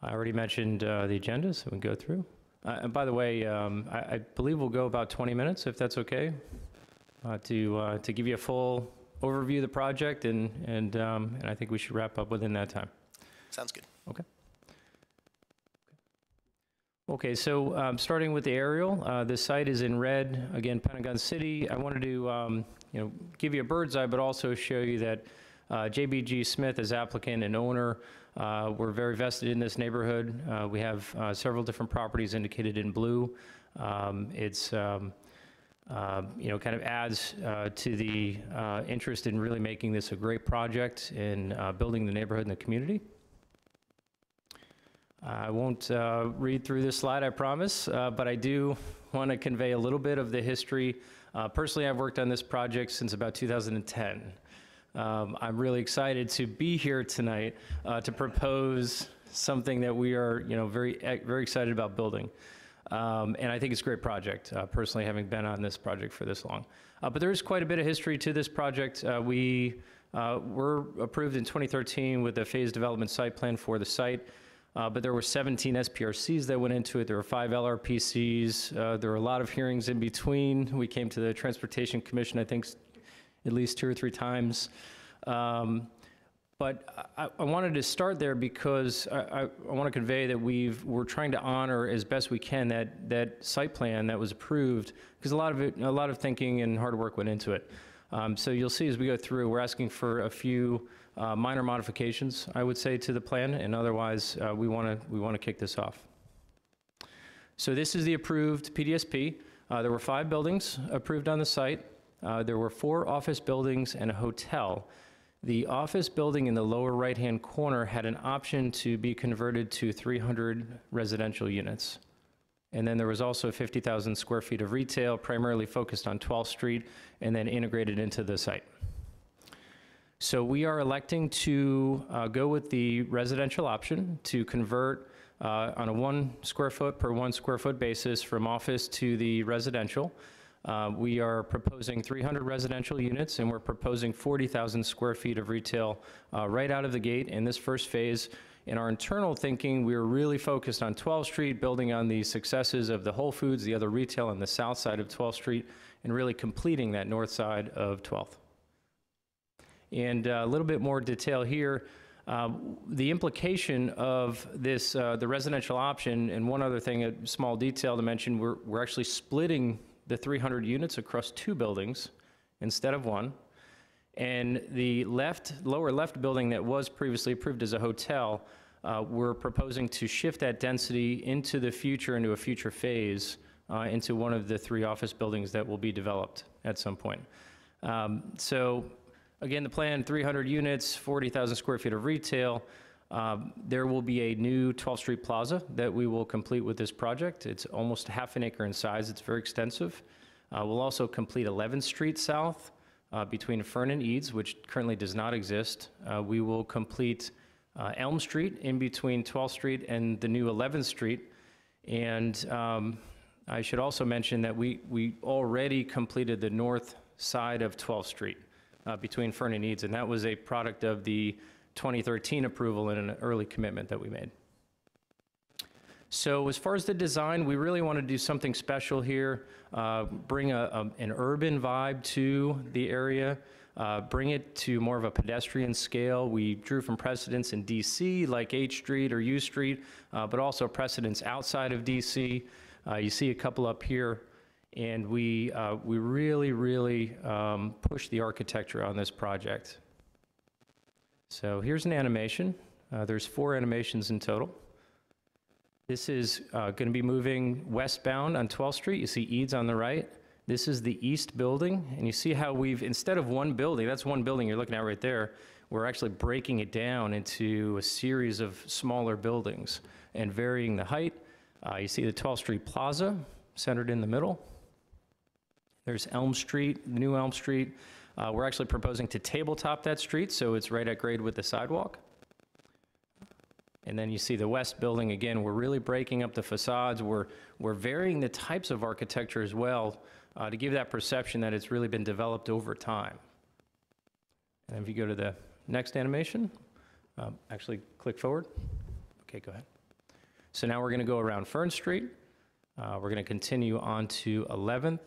I already mentioned the agenda, so we can go through. And by the way, I believe we'll go about 20 minutes, if that's okay, to give you a full overview of the project, and I think we should wrap up within that time. Sounds good. Okay. Okay, so starting with the aerial, the site is in red, again, Pentagon City. I wanted to give you a bird's eye, but also show you that JBG Smith as applicant and owner, we're very vested in this neighborhood. We have several different properties indicated in blue. It's kind of adds to the interest in really making this a great project in building the neighborhood and the community. I won't read through this slide, I promise, but I do want to convey a little bit of the history. Personally, I've worked on this project since about 2010. I'm really excited to be here tonight to propose something that we are, very excited about building. And I think it's a great project, personally having been on this project for this long. But there is quite a bit of history to this project. We were approved in 2013 with a phased development site plan for the site, but there were 17 SPRCs that went into it. There were 5 LRPCs. There were a lot of hearings in between. We came to the Transportation Commission, I think, at least 2 or 3 times. But I wanted to start there because I want to convey that we're trying to honor as best we can that site plan that was approved, because a lot of thinking and hard work went into it. So you'll see as we go through, we're asking for a few minor modifications, I would say, to the plan, and otherwise we want to kick this off. So this is the approved PDSP. There were 5 buildings approved on the site. There were 4 office buildings and a hotel. The office building in the lower right-hand corner had an option to be converted to 300 residential units. And then there was also 50,000 square feet of retail, primarily focused on 12th Street, and then integrated into the site. So we are electing to go with the residential option to convert on a 1 square foot per 1 square foot basis from office to the residential. We are proposing 300 residential units, and we're proposing 40,000 square feet of retail right out of the gate in this first phase. In our internal thinking, we were really focused on 12th Street, building on the successes of the Whole Foods, the other retail on the south side of 12th Street, and really completing that north side of 12th. And a little bit more detail here. The implication of this, the residential option, and one other thing, a small detail to mention, we're actually splitting the 300 units across 2 buildings instead of 1. And the lower left building that was previously approved as a hotel, we're proposing to shift that density into the future, into a future phase, into one of the 3 office buildings that will be developed at some point. So again, the plan, 300 units, 40,000 square feet of retail. There will be a new 12th Street Plaza that we will complete with this project. It's almost half an acre in size. It's very extensive. We'll also complete 11th Street South between Fern and Eads, which currently does not exist. We will complete Elm Street in between 12th Street and the new 11th Street. And I should also mention that we already completed the north side of 12th Street between Fern and Eads, and that was a product of the 2013 approval and an early commitment that we made. So as far as the design, we really want to do something special here, bring an urban vibe to the area, bring it to more of a pedestrian scale. We drew from precedents in DC, like H Street or U Street, but also precedents outside of DC. You see a couple up here, and we really push the architecture on this project. So here's an animation. There's 4 animations in total. This is going to be moving westbound on 12th Street. You see Eads on the right. This is the east building, and you see how we've, instead of one building, that's one building you're looking at right there, we're actually breaking it down into a series of smaller buildings and varying the height. You see the 12th Street Plaza centered in the middle. There's Elm Street, the new Elm Street. We're actually proposing to tabletop that street, so it's right at grade with the sidewalk. And then you see the west building again. We're really breaking up the facades. We're varying the types of architecture as well to give that perception that it's really been developed over time. And if you go to the next animation, actually click forward. Okay, go ahead. So now we're going to go around Fern Street. We're going to continue on to 11th.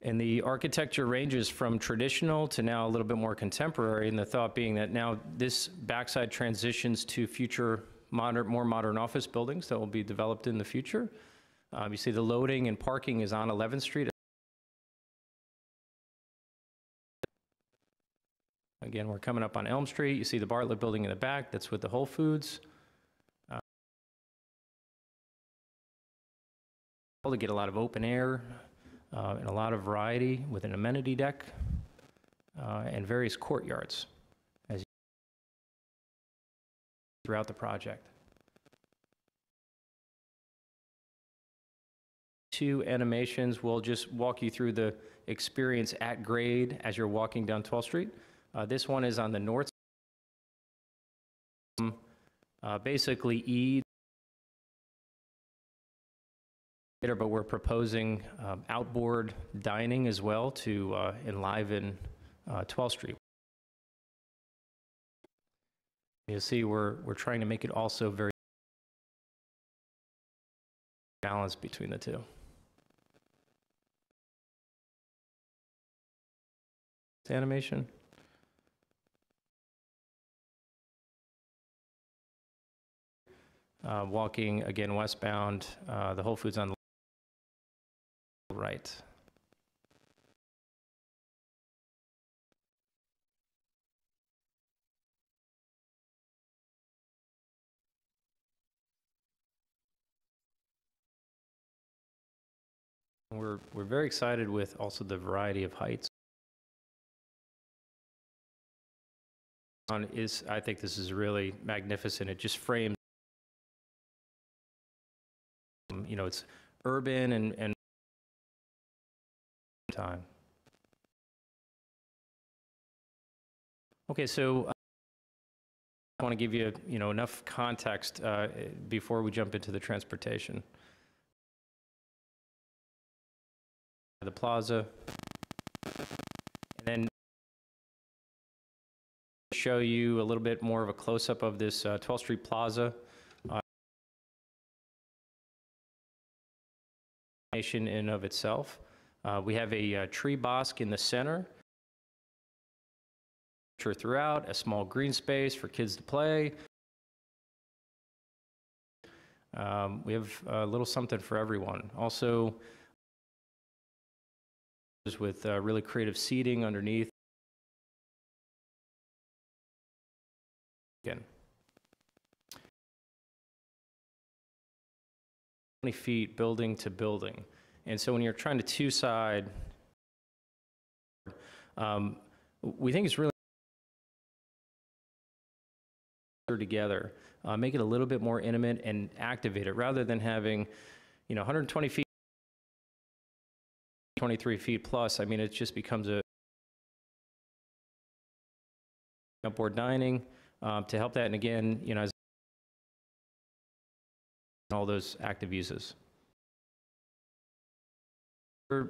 And the architecture ranges from traditional to now a little bit more contemporary, and the thought being that now this backside transitions to future more modern office buildings that will be developed in the future. You see the loading and parking is on 11th Street. Again, we're coming up on Elm Street. You see the Bartlett building in the back. That's with the Whole Foods. to get a lot of open air and a lot of variety with an amenity deck and various courtyards as throughout the project. 2 animations will just walk you through the experience at grade as you're walking down 12th Street. This one is on the north side. Basically E, but we're proposing outboard dining as well to enliven 12th Street. You'll see we're trying to make it also very balanced between the two. Animation. Walking again westbound, the Whole Foods on the right. We're very excited with also the variety of heights. I think this is really magnificent. It just frames, you know, it's urban and time. Okay, so I want to give you, enough context before we jump into the transportation. The plaza, and then show you a little bit more of a close-up of this 12th Street Plaza. In and of itself. We have a tree bosque in the center. Throughout, a small green space for kids to play. We have a little something for everyone. Also, with really creative seating underneath. Again. 20 feet building to building. And so when you're trying to two-side, we think it's really together, make it a little bit more intimate and activate it rather than having, 120 feet, 23 feet plus. I mean, it just becomes a outboard dining to help that. And again, as all those active uses.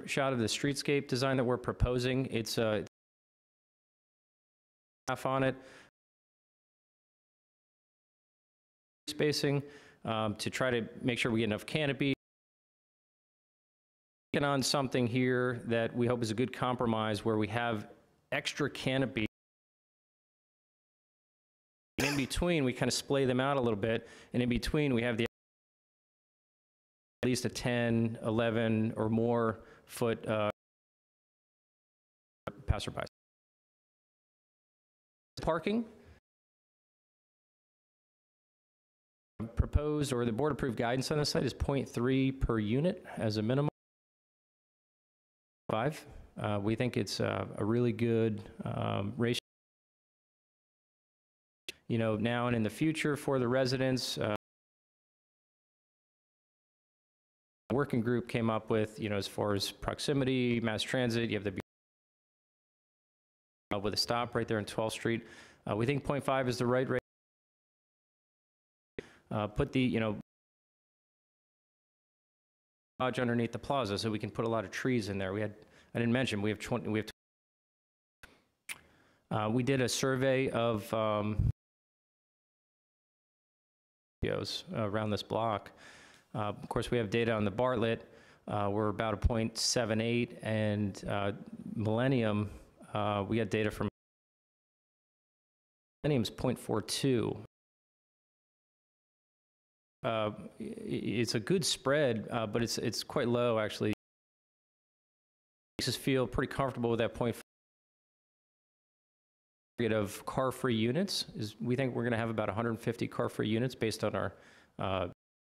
Shot of the streetscape design that we're proposing. It's half on it. Spacing to try to make sure we get enough canopy. On something here that we hope is a good compromise where we have extra canopy. And in between, we kind of splay them out a little bit. And in between, we have the at least a 10, 11 or more foot passerby. Parking. Proposed or the board approved guidance on this site is 0.3 per unit as a minimum. 5. We think it's a really good ratio. Now and in the future for the residents, working group came up with, as far as proximity, mass transit, you have the with a stop right there on 12th Street. We think 0.5 is the right rate. Put the, lodge underneath the plaza so we can put a lot of trees in there. I didn't mention, we did a survey of around this block. Of course, we have data on the Bartlett. We're about a 0.78, and Millennium, we got data from Millennium's 0.42. It's a good spread, but it's quite low, actually. Makes us feel pretty comfortable with that 0.5 of car-free units. We think we're going to have about 150 car-free units based on our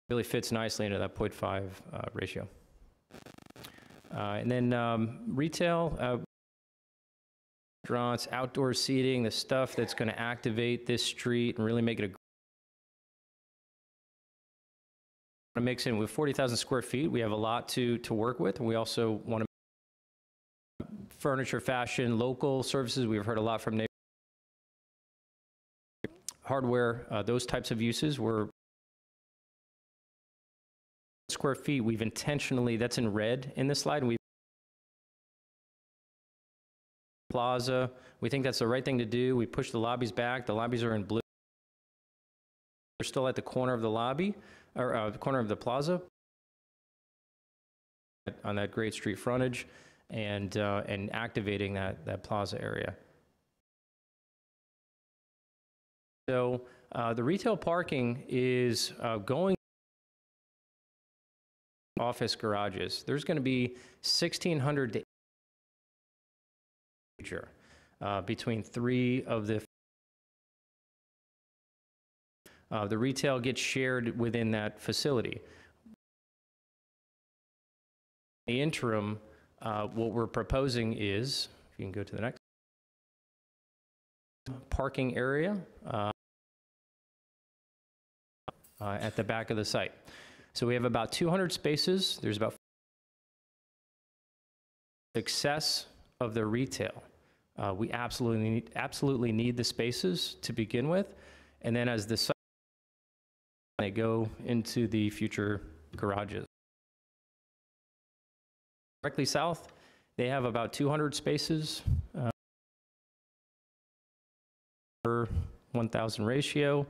really fits nicely into that 0.5 ratio. And then retail, restaurants, outdoor seating, the stuff that's going to activate this street and really make it a mix in with 40,000 square feet. We have a lot to work with, and we also want to furniture, fashion, local services. We've heard a lot from hardware, those types of uses. We're square feet. We've intentionally, that's in red in this slide, and we plaza. We think that's the right thing to do. We push the lobbies back. The lobbies are in blue. They're still at the corner of the lobby, or the corner of the plaza, on that great street frontage, and activating that plaza area. So the retail parking is going office garages. There's going to be 1,600 to future between 3 of the retail gets shared within that facility. In the interim, what we're proposing is, if you can go to the next, parking area at the back of the site. So we have about 200 spaces. There's about success of the retail. We absolutely need the spaces to begin with, and then as the site they go into the future garages. Directly south, they have about 200 spaces per 1,000 ratio.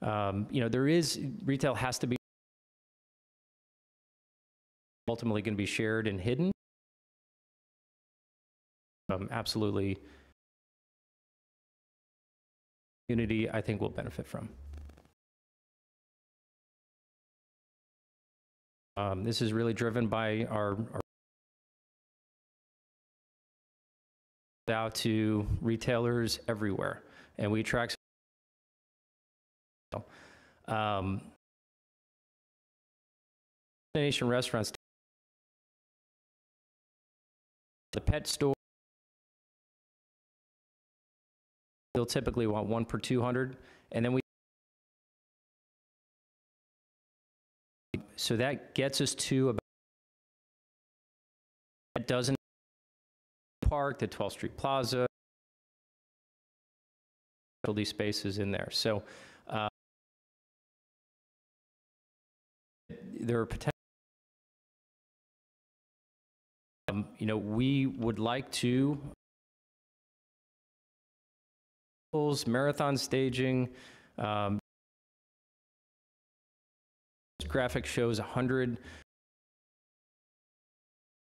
There is, retail has to be ultimately going to be shared and hidden. Absolutely, community, I think, will benefit from. This is really driven by our out to retailers everywhere, and we attract destination restaurants. The pet store, they'll typically want 1 per 200, and then so that gets us to about a dozen park, the 12th Street Plaza, these spaces in there. So there are potential. We would like to marathon staging. This graphic shows 100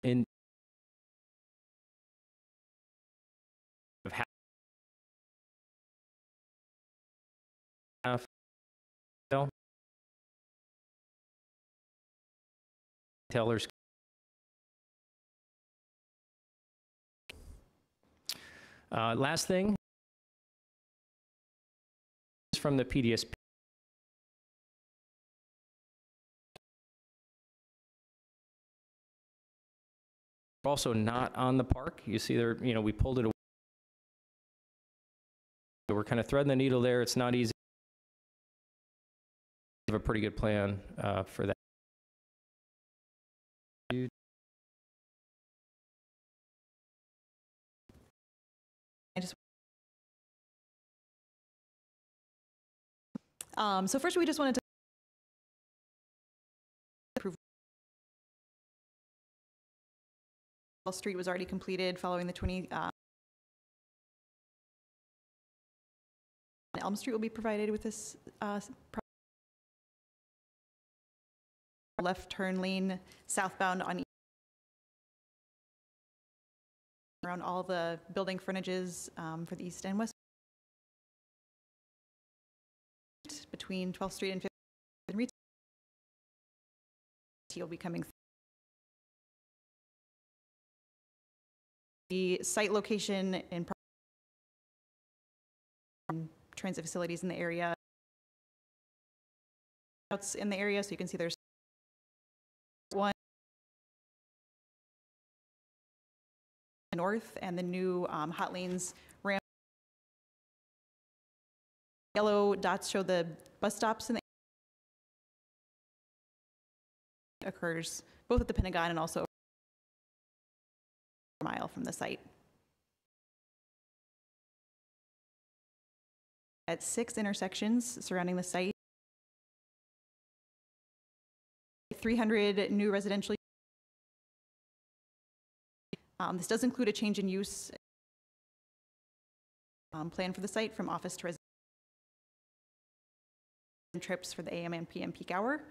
in half retailers. Last thing is from the PDSP. Also not on the park. You see there, we pulled it away. So we're kind of threading the needle there. It's not easy. We have a pretty good plan for that. So first, we just wanted to approve. Street was already completed following the 20. Elm Street will be provided with this left turn lane southbound on around all the building frontages for the east and west. Between 12th Street and 5th and retail, will be coming through. The site location and transit facilities in the area outs in the area, so you can see there's one north and the new Hot Lanes ramp. Yellow dots show the bus stops in the occurs both at the Pentagon and also a mile from the site. At 6 intersections surrounding the site, 300 new residential. This does include a change in use plan for the site from office to residential trips for the AM and PM peak hour.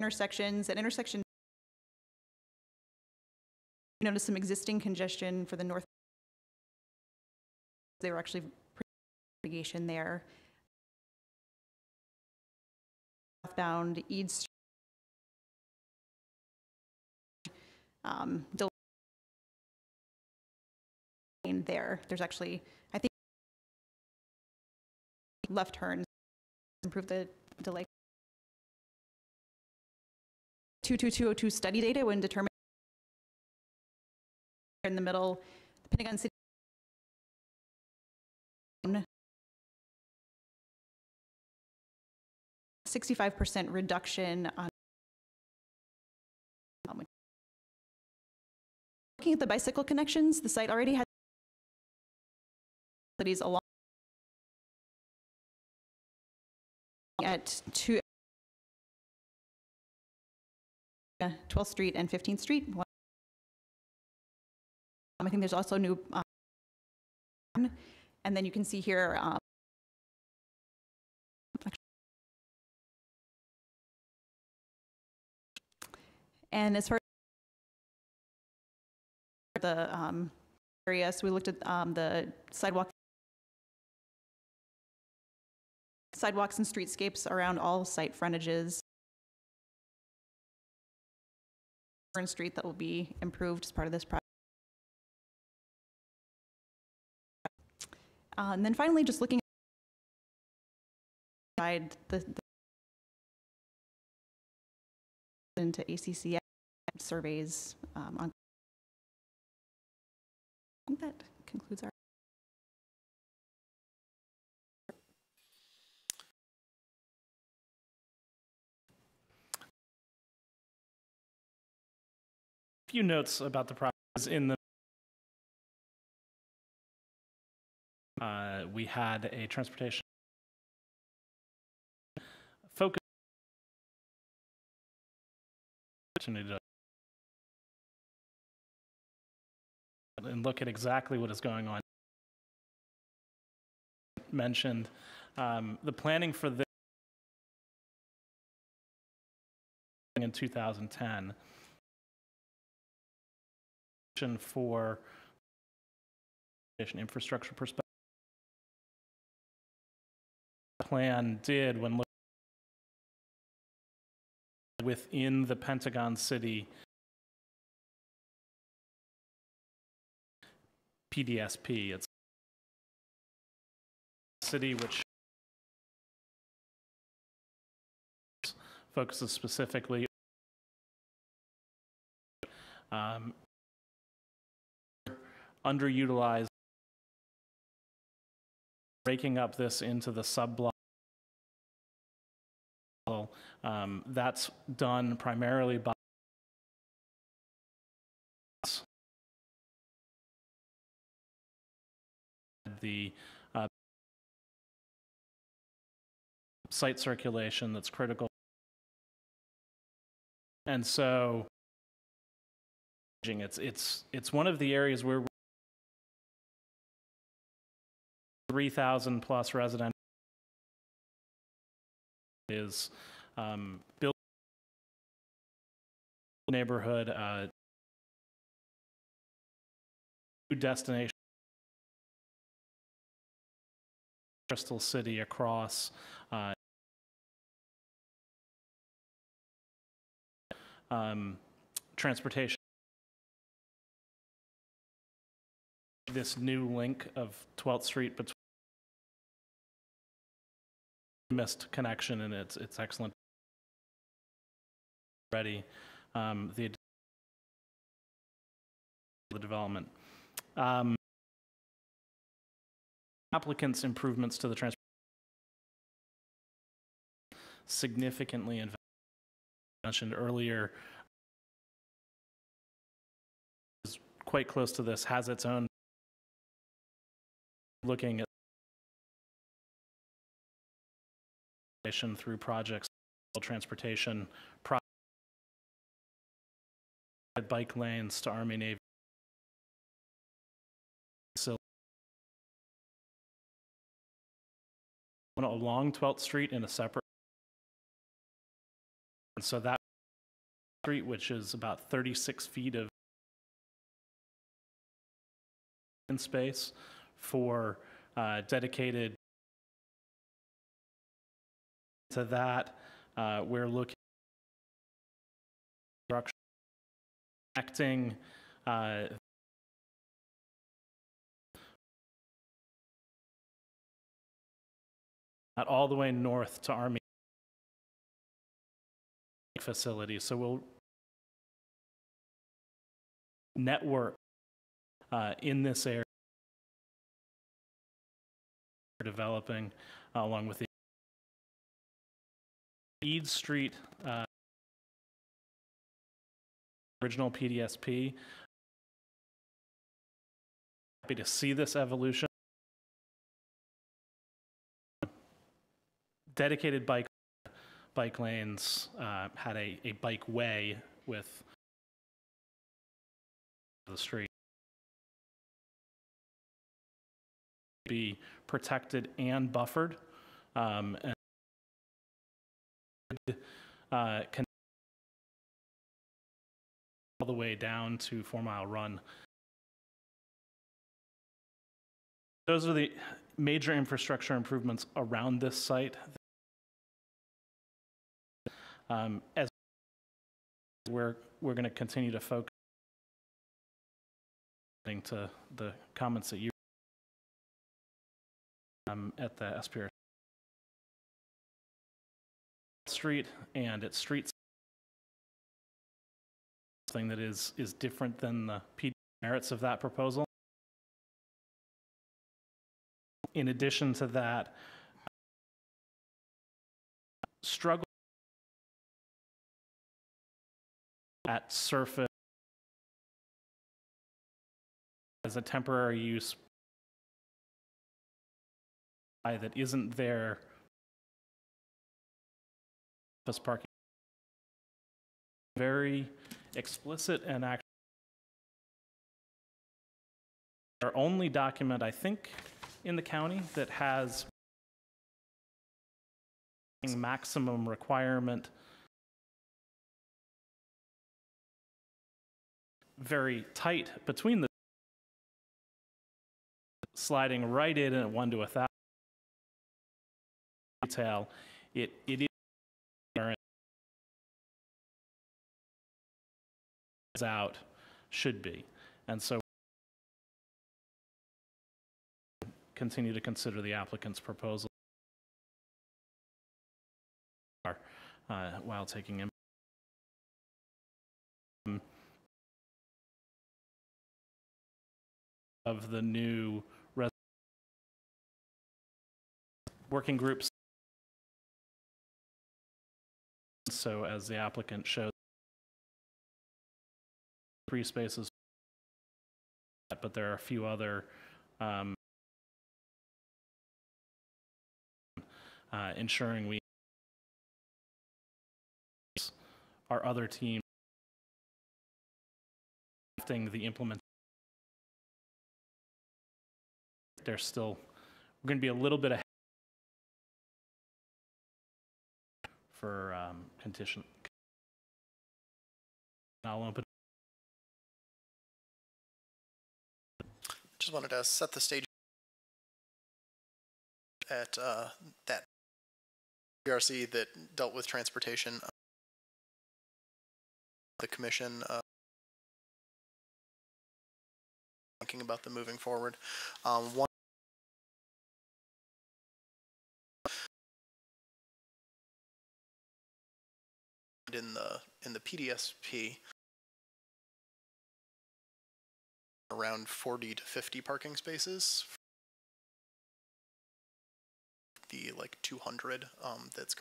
Intersections. At intersection, you notice some existing congestion for the north. They were actually navigation there. Southbound Eads there. There's actually, I think, left turns improve the delay. 22202 study data when determining in the middle, the Pentagon City 65% reduction on looking at the bicycle connections. The site already has facilities along at 12th Street and 15th Street. I think there's also new, and then you can see here, and as far as the area, so we looked at the sidewalks and streetscapes around all site frontages. Street that will be improved as part of this project. And then finally, just looking at the into ACC surveys on. I think that concludes our. Few notes about the process in the we had a transportation focus opportunity to and look at exactly what is going on. Mentioned the planning for this in 2010 for infrastructure perspective. Plan did when looking within the Pentagon City PDSP. It's a city which focuses specifically underutilized, breaking up this into the sub-block. That's done primarily by the site circulation that's critical. And so it's one of the areas where 3,000 plus residential is built neighborhood, new destination, Crystal City across transportation. This new link of 12th Street between missed connection, and it's excellent. Ready, the development. Applicants' improvements to the transport significantly invest. Mentioned earlier, is quite close to this, has its own looking at through projects, transportation, bike lanes to Army Navy. So along 12th Street in a separate, and so that street, which is about 36 feet of in space for dedicated to that, we're looking at connecting all the way north to Army facility. So we'll network in this area developing along with the Eads Street original PDSP. Happy to see this evolution. Dedicated bike lanes had a bike way with the street. Be protected and buffered, and can all the way down to 4 Mile Run. Those are the major infrastructure improvements around this site. As we're going to continue to focus to the comments that you at the SPR Street and its streets, thing that is different than the PD merits of that proposal. In addition to that, struggle at surface as a temporary use that isn't there. Office parking, very explicit and actually our only document, I think, in the county that has maximum requirement very tight between the sliding right in at 1 to 1,000 detail. It is out should be, and so continue to consider the applicant's proposal while taking in of the new working groups. So as the applicant showed, 3 spaces, but there are a few other ensuring we our other team the implement. They're still, we're going to be a little bit ahead for condition. I'll open. Just wanted to set the stage at that BRC that dealt with transportation. The commission thinking about the moving forward. One in the PDSP, around 40 to 50 parking spaces. The like 200 that's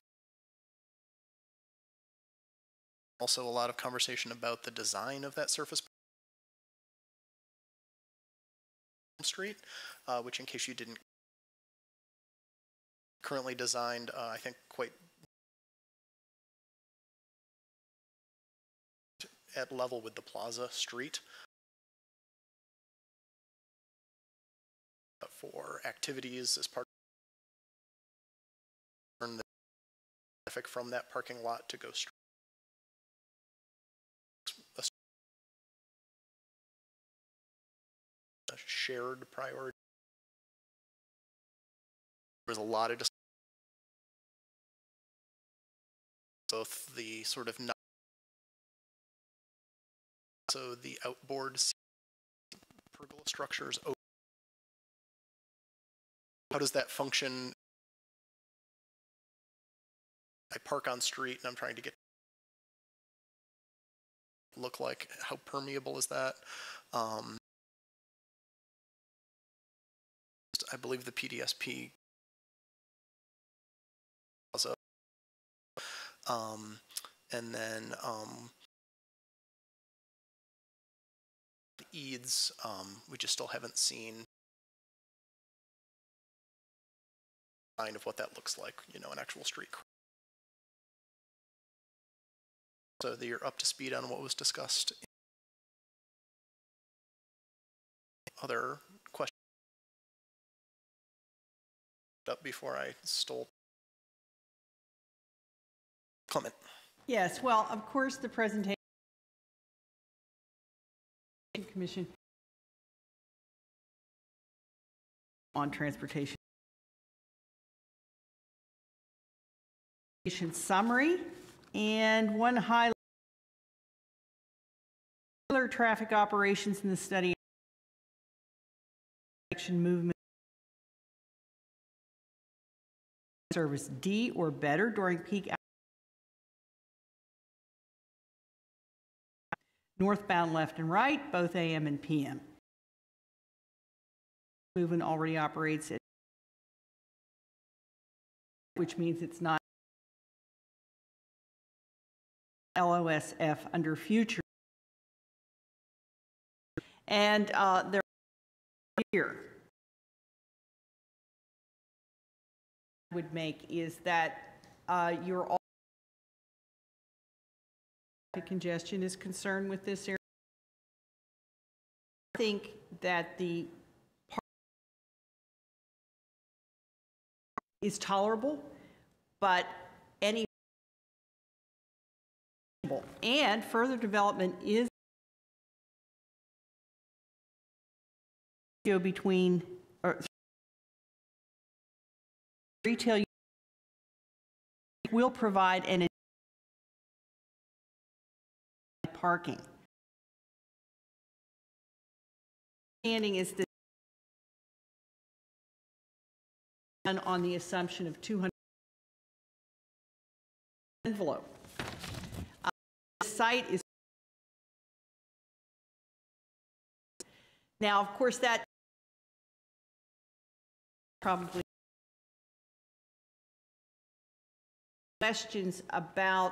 also a lot of conversation about the design of that surface street, which, in case you didn't, currently designed, I think, quite at level with the Plaza Street for activities as part of the traffic from that parking lot to go straight. A shared priority. There's a lot of both the sort of so the outboard pergola structures. How does that function? I park on street and I'm trying to get look like. How permeable is that? I believe the PDSP and then the EADS, we just still haven't seen sign of what that looks like, you know, an actual street. So that you're up to speed on what was discussed. Other questions up before I stole. Clement. Yes, well, of course, the presentation commission on transportation summary and one highlight traffic operations in the study movement service D or better during peak hours. Northbound left and right, both AM and PM. Movement already operates at, which means it's not LOSF under future. And there here would make is that you're all congestion is concerned with this area. I think that the part is tolerable, but any and further development is between retail will provide an parking. Understanding is that on the assumption of 200 envelope. The site is now, of course, that probably questions about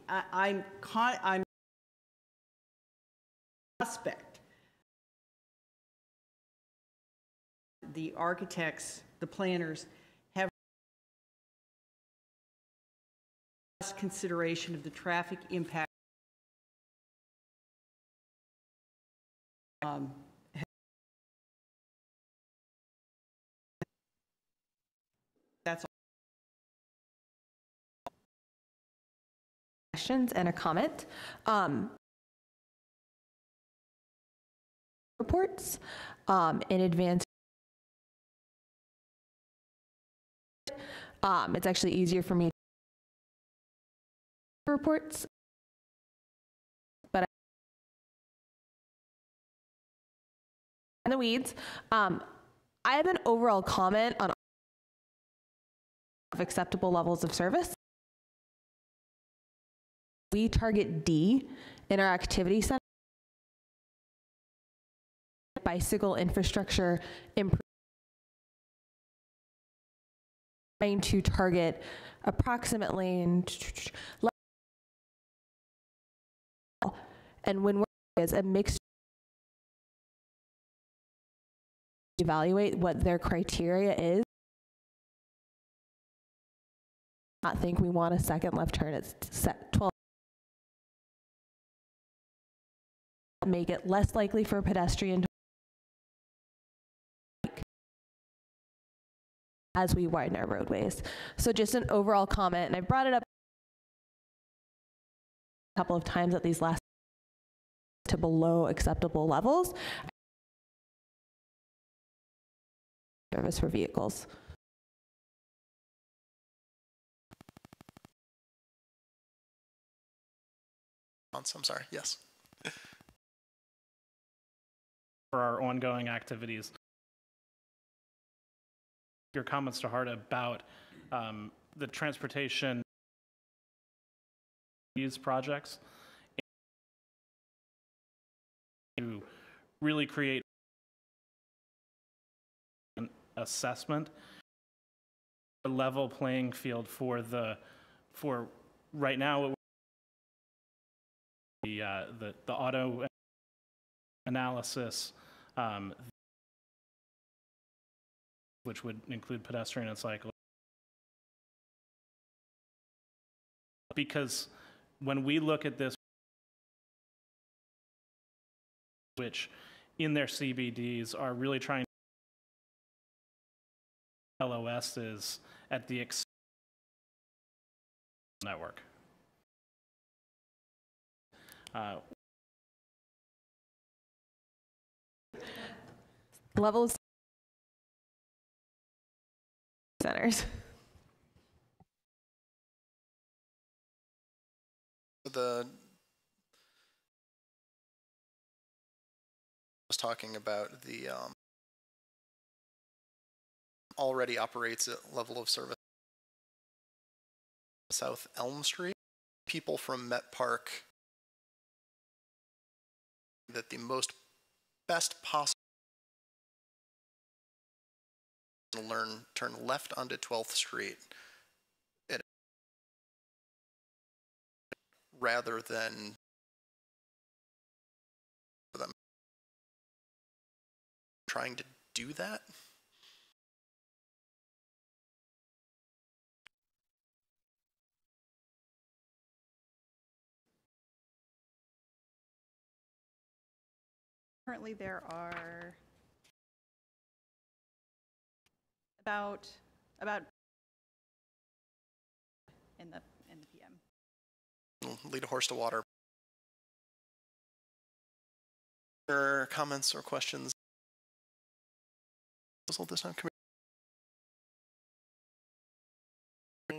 I'm suspect the architects, the planners have consideration of the traffic impact. That's all. Questions and a comment. Reports in advance. It's actually easier for me to reports, but in the weeds. I have an overall comment on acceptable levels of service. We target D in our activity center. Bicycle infrastructure improvement, trying to target approximately, and when we're is a mixed, evaluate what their criteria is. I think we want a second left turn at set 12. Make it less likely for a pedestrian to as we widen our roadways. So just an overall comment, and I brought it up a couple of times at these last to below acceptable levels. Service for vehicles. I'm sorry, yes. For our ongoing activities. Your comments to heart about the transportation use projects to really create an assessment, a level playing field for right now the auto analysis, which would include pedestrian and cycle. Because when we look at this, which in their CBDs are really trying to LOSs at the network. Levels centers. I was talking about the already operates at level of service South Elm Street. People from Met Park that the best possible turn left onto 12th Street rather than them trying to do that. Currently, there are about in the PM. Lead a horse to water. Comments or questions? This time,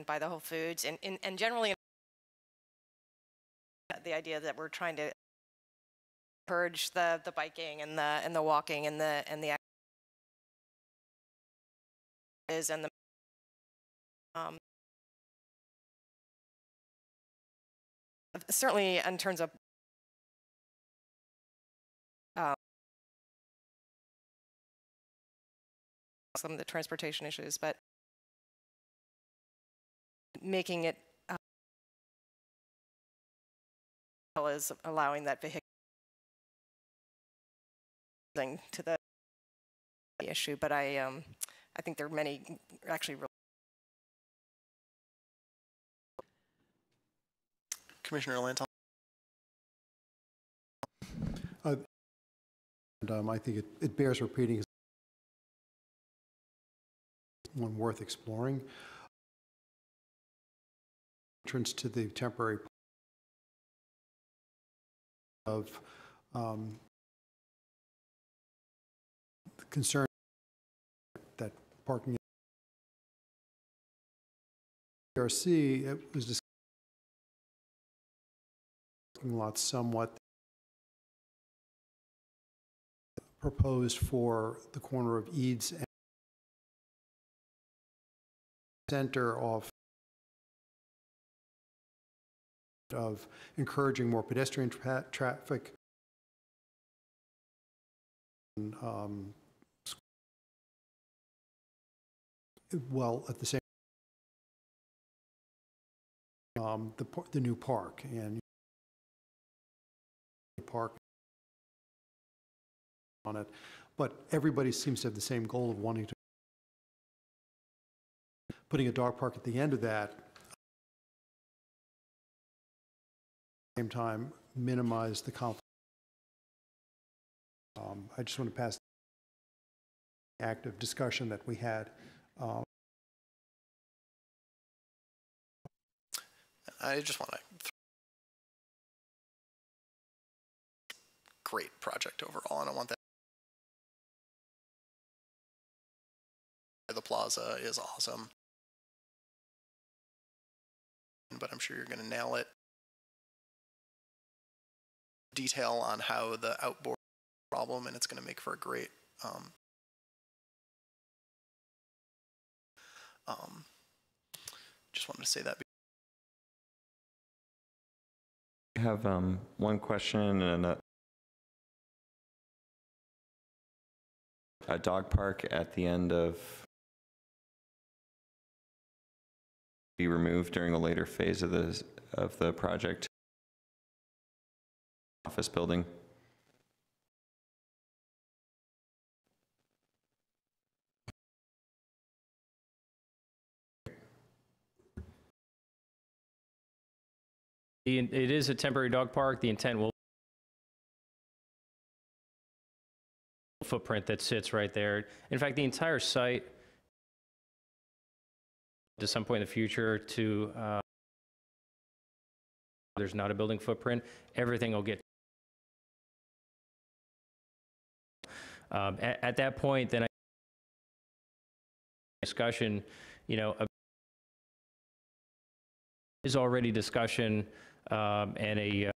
by the Whole Foods and generally the idea that we're trying to encourage the biking and the walking and the certainly in terms of some of the transportation issues, but making it is allowing that vehicle to the issue. But I think there are many actually. Commissioner Lanton. I think it bears repeating. One worth exploring. Entrance to the temporary of concern that parking RC, it was just parking lot somewhat proposed for the corner of Eads and center of encouraging more pedestrian traffic. Well, at the same the new park and park on it, but everybody seems to have the same goal of wanting to putting a dog park at the end of that. Same time, minimize the conflict. I just want to pass the active discussion that we had. I just want to great project overall, and I want that. The plaza is awesome, but I'm sure you're going to nail it. Detail on how the outboard problem, and it's going to make for a great just wanted to say that. I have one question and a dog park at the end of be removed during a later phase of the project. Office building. It is a temporary dog park. The intent will footprint that sits right there. In fact, the entire site to some point in the future to there's not a building footprint, everything will get at that point, then discussion, you know, is already discussion and a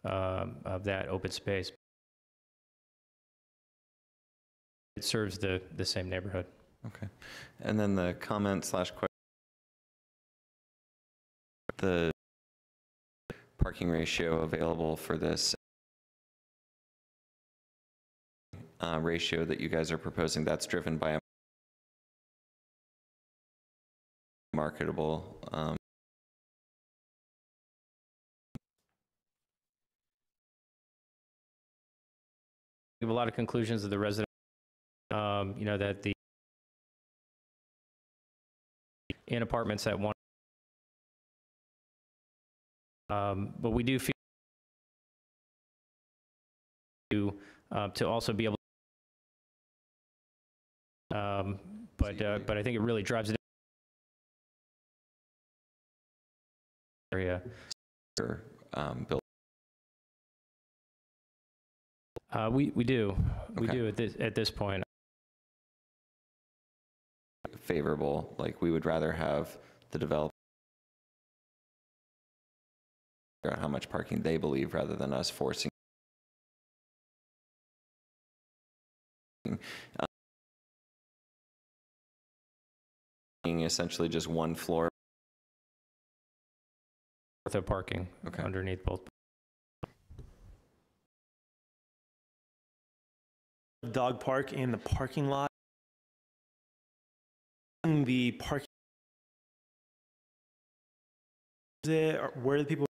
of that open space. It serves the same neighborhood. Okay. And then the comment slash question, the parking ratio available for this ratio that you guys are proposing, that's driven by a marketable we have a lot of conclusions of the resident, you know, that the in apartments at one, but we do feel to also be able but I think it really drives it area. Build. We do. Okay. We do at this point. Favorable, like we would rather have the developer figure out how much parking they believe rather than us forcing essentially just one floor worth of parking underneath both. Dog park in the parking lot. The parking, where the people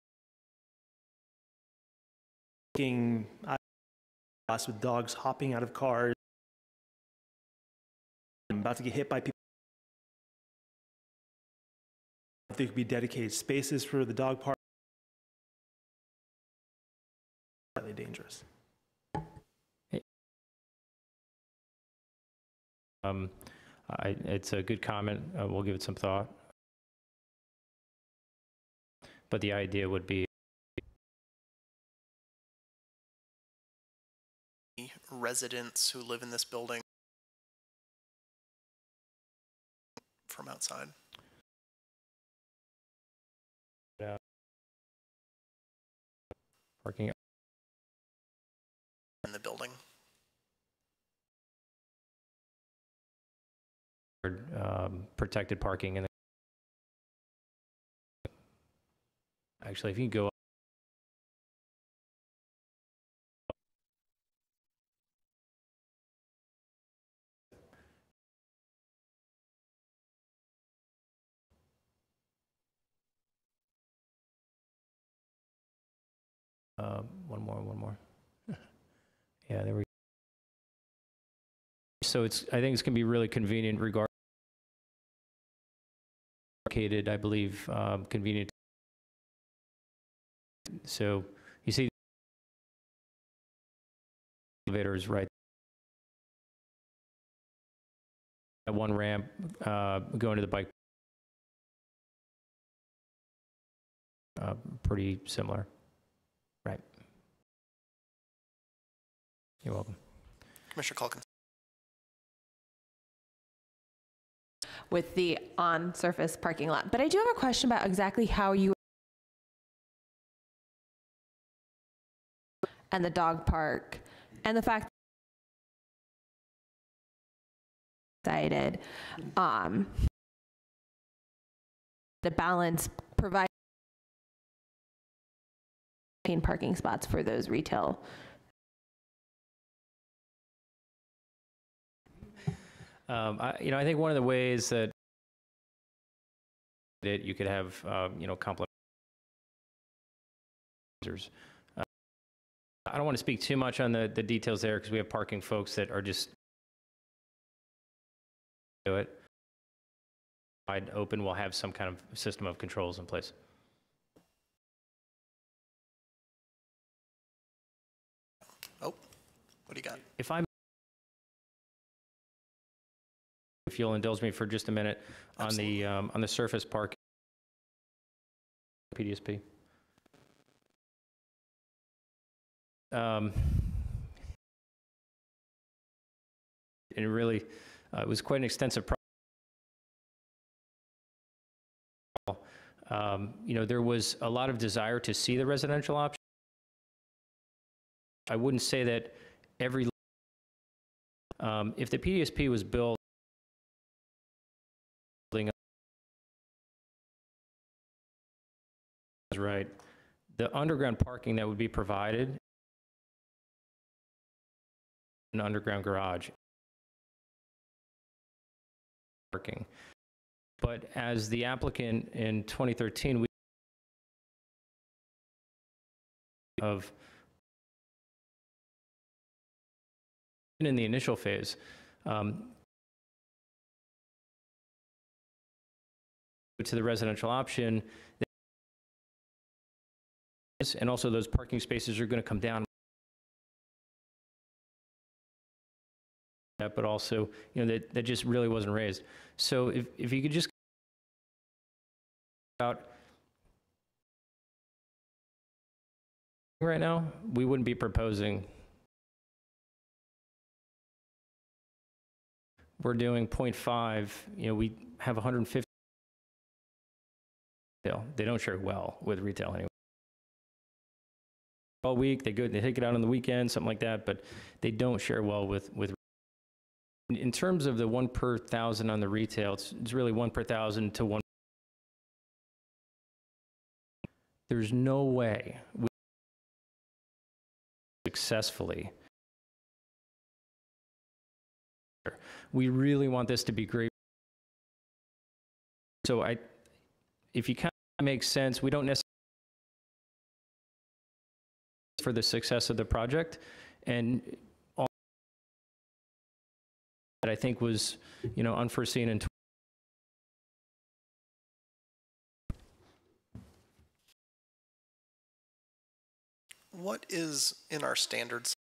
parking with dogs hopping out of cars, about to get hit by people. There could be dedicated spaces for the dog park. Highly dangerous. It's a good comment. We'll give it some thought. But the idea would be residents who live in this building from outside. Yeah. Parking in the building. protected parking in the, actually, if you go one more. Yeah, there we go. So I think it's going to be really convenient regarding, I believe, convenient. So you see elevators right at one ramp going to the bike. Pretty similar. Right. You're welcome. Commissioner Calkins. With the on-surface parking lot. But I do have a question about exactly how you and the dog park and the fact decided the balance provide parking spots for those retail. I think one of the ways that you could have, complementary. I don't want to speak too much on the details there because we have parking folks that are just do it. Wide open, we'll have some kind of system of controls in place. Oh, what do you got? If you'll indulge me for just a minute on the surface park PDSP. And it really it was quite an extensive process. There was a lot of desire to see the residential option. I wouldn't say that every if the PDSP was built right, the underground parking that would be provided, an underground garage parking. But as the applicant in 2013, we in the initial phase, to the residential option, and also those parking spaces are going to come down. But also, that just really wasn't raised. So if you could just out right now, we wouldn't be proposing. We're doing 0.5. We have 150. They don't share well with retail anyway. All week, they take it out on the weekend, something like that, but they don't share well with. In terms of the 1 per 1,000 on the retail, it's really 1 per 1,000 to 1. There's no way we successfully. We really want this to be great. So if you kind of make sense, we don't necessarily for the success of the project, and all that I think was, unforeseen in. What is in our standards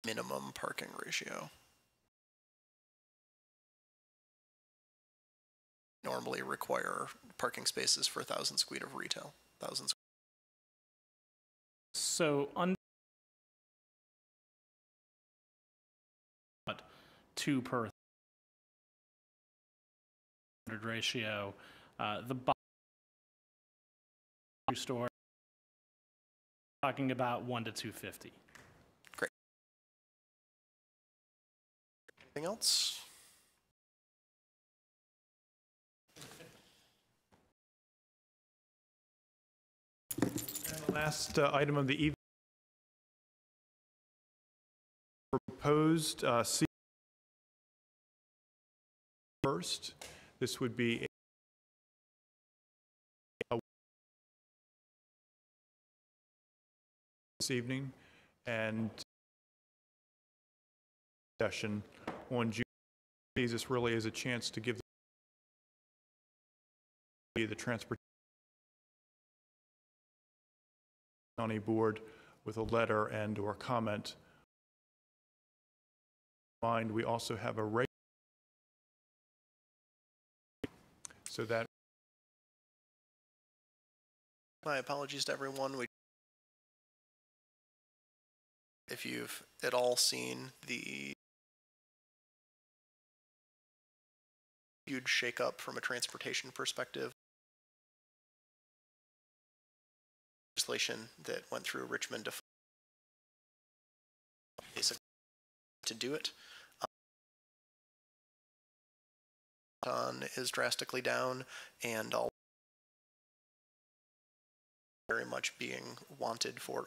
minimum parking ratio? Normally require parking spaces for 1,000 square feet of retail. 1,000 square. So on 2 per 100 ratio, the store talking about 1 to 250. Great. Anything else? And the last item of the evening, proposed first. This would be this evening, and session on June. This really is a chance to give the transportation county board with a letter and or comment. We also have a regular, so that My apologies to everyone. If you've at all seen the huge shakeup from a transportation perspective, legislation that went through Richmond to basically to do it. Is drastically down, and all very much being wanted for.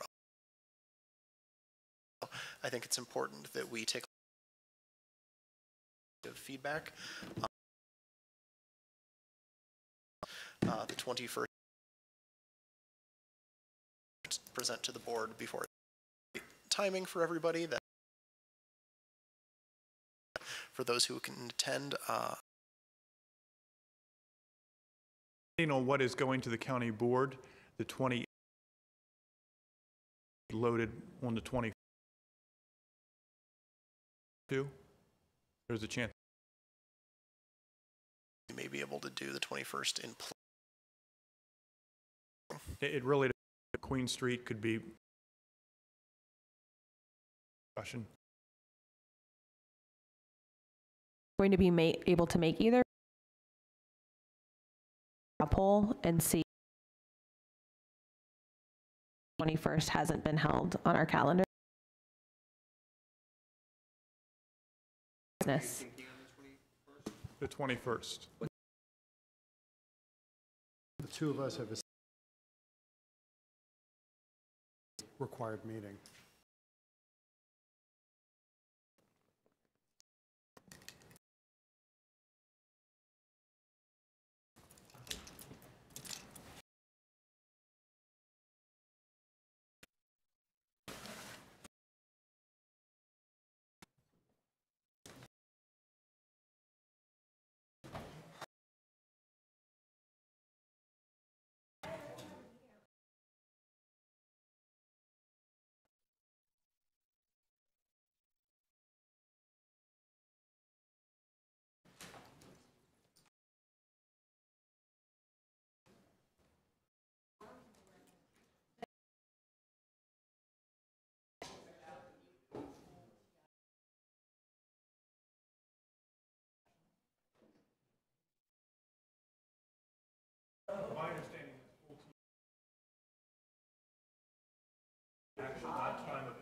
I think it's important that we take feedback. The 21st present to the board before timing for everybody. That for those who can attend. On what is going to the county board, the 20 loaded on the 22. There's a chance we may be able to do the 21st in place. It really, Queen Street could be discussion. Going to be able to make either a poll and see 21st hasn't been held on our calendar. The 21st. The two of us have a required meeting. My understanding is full team action, not time of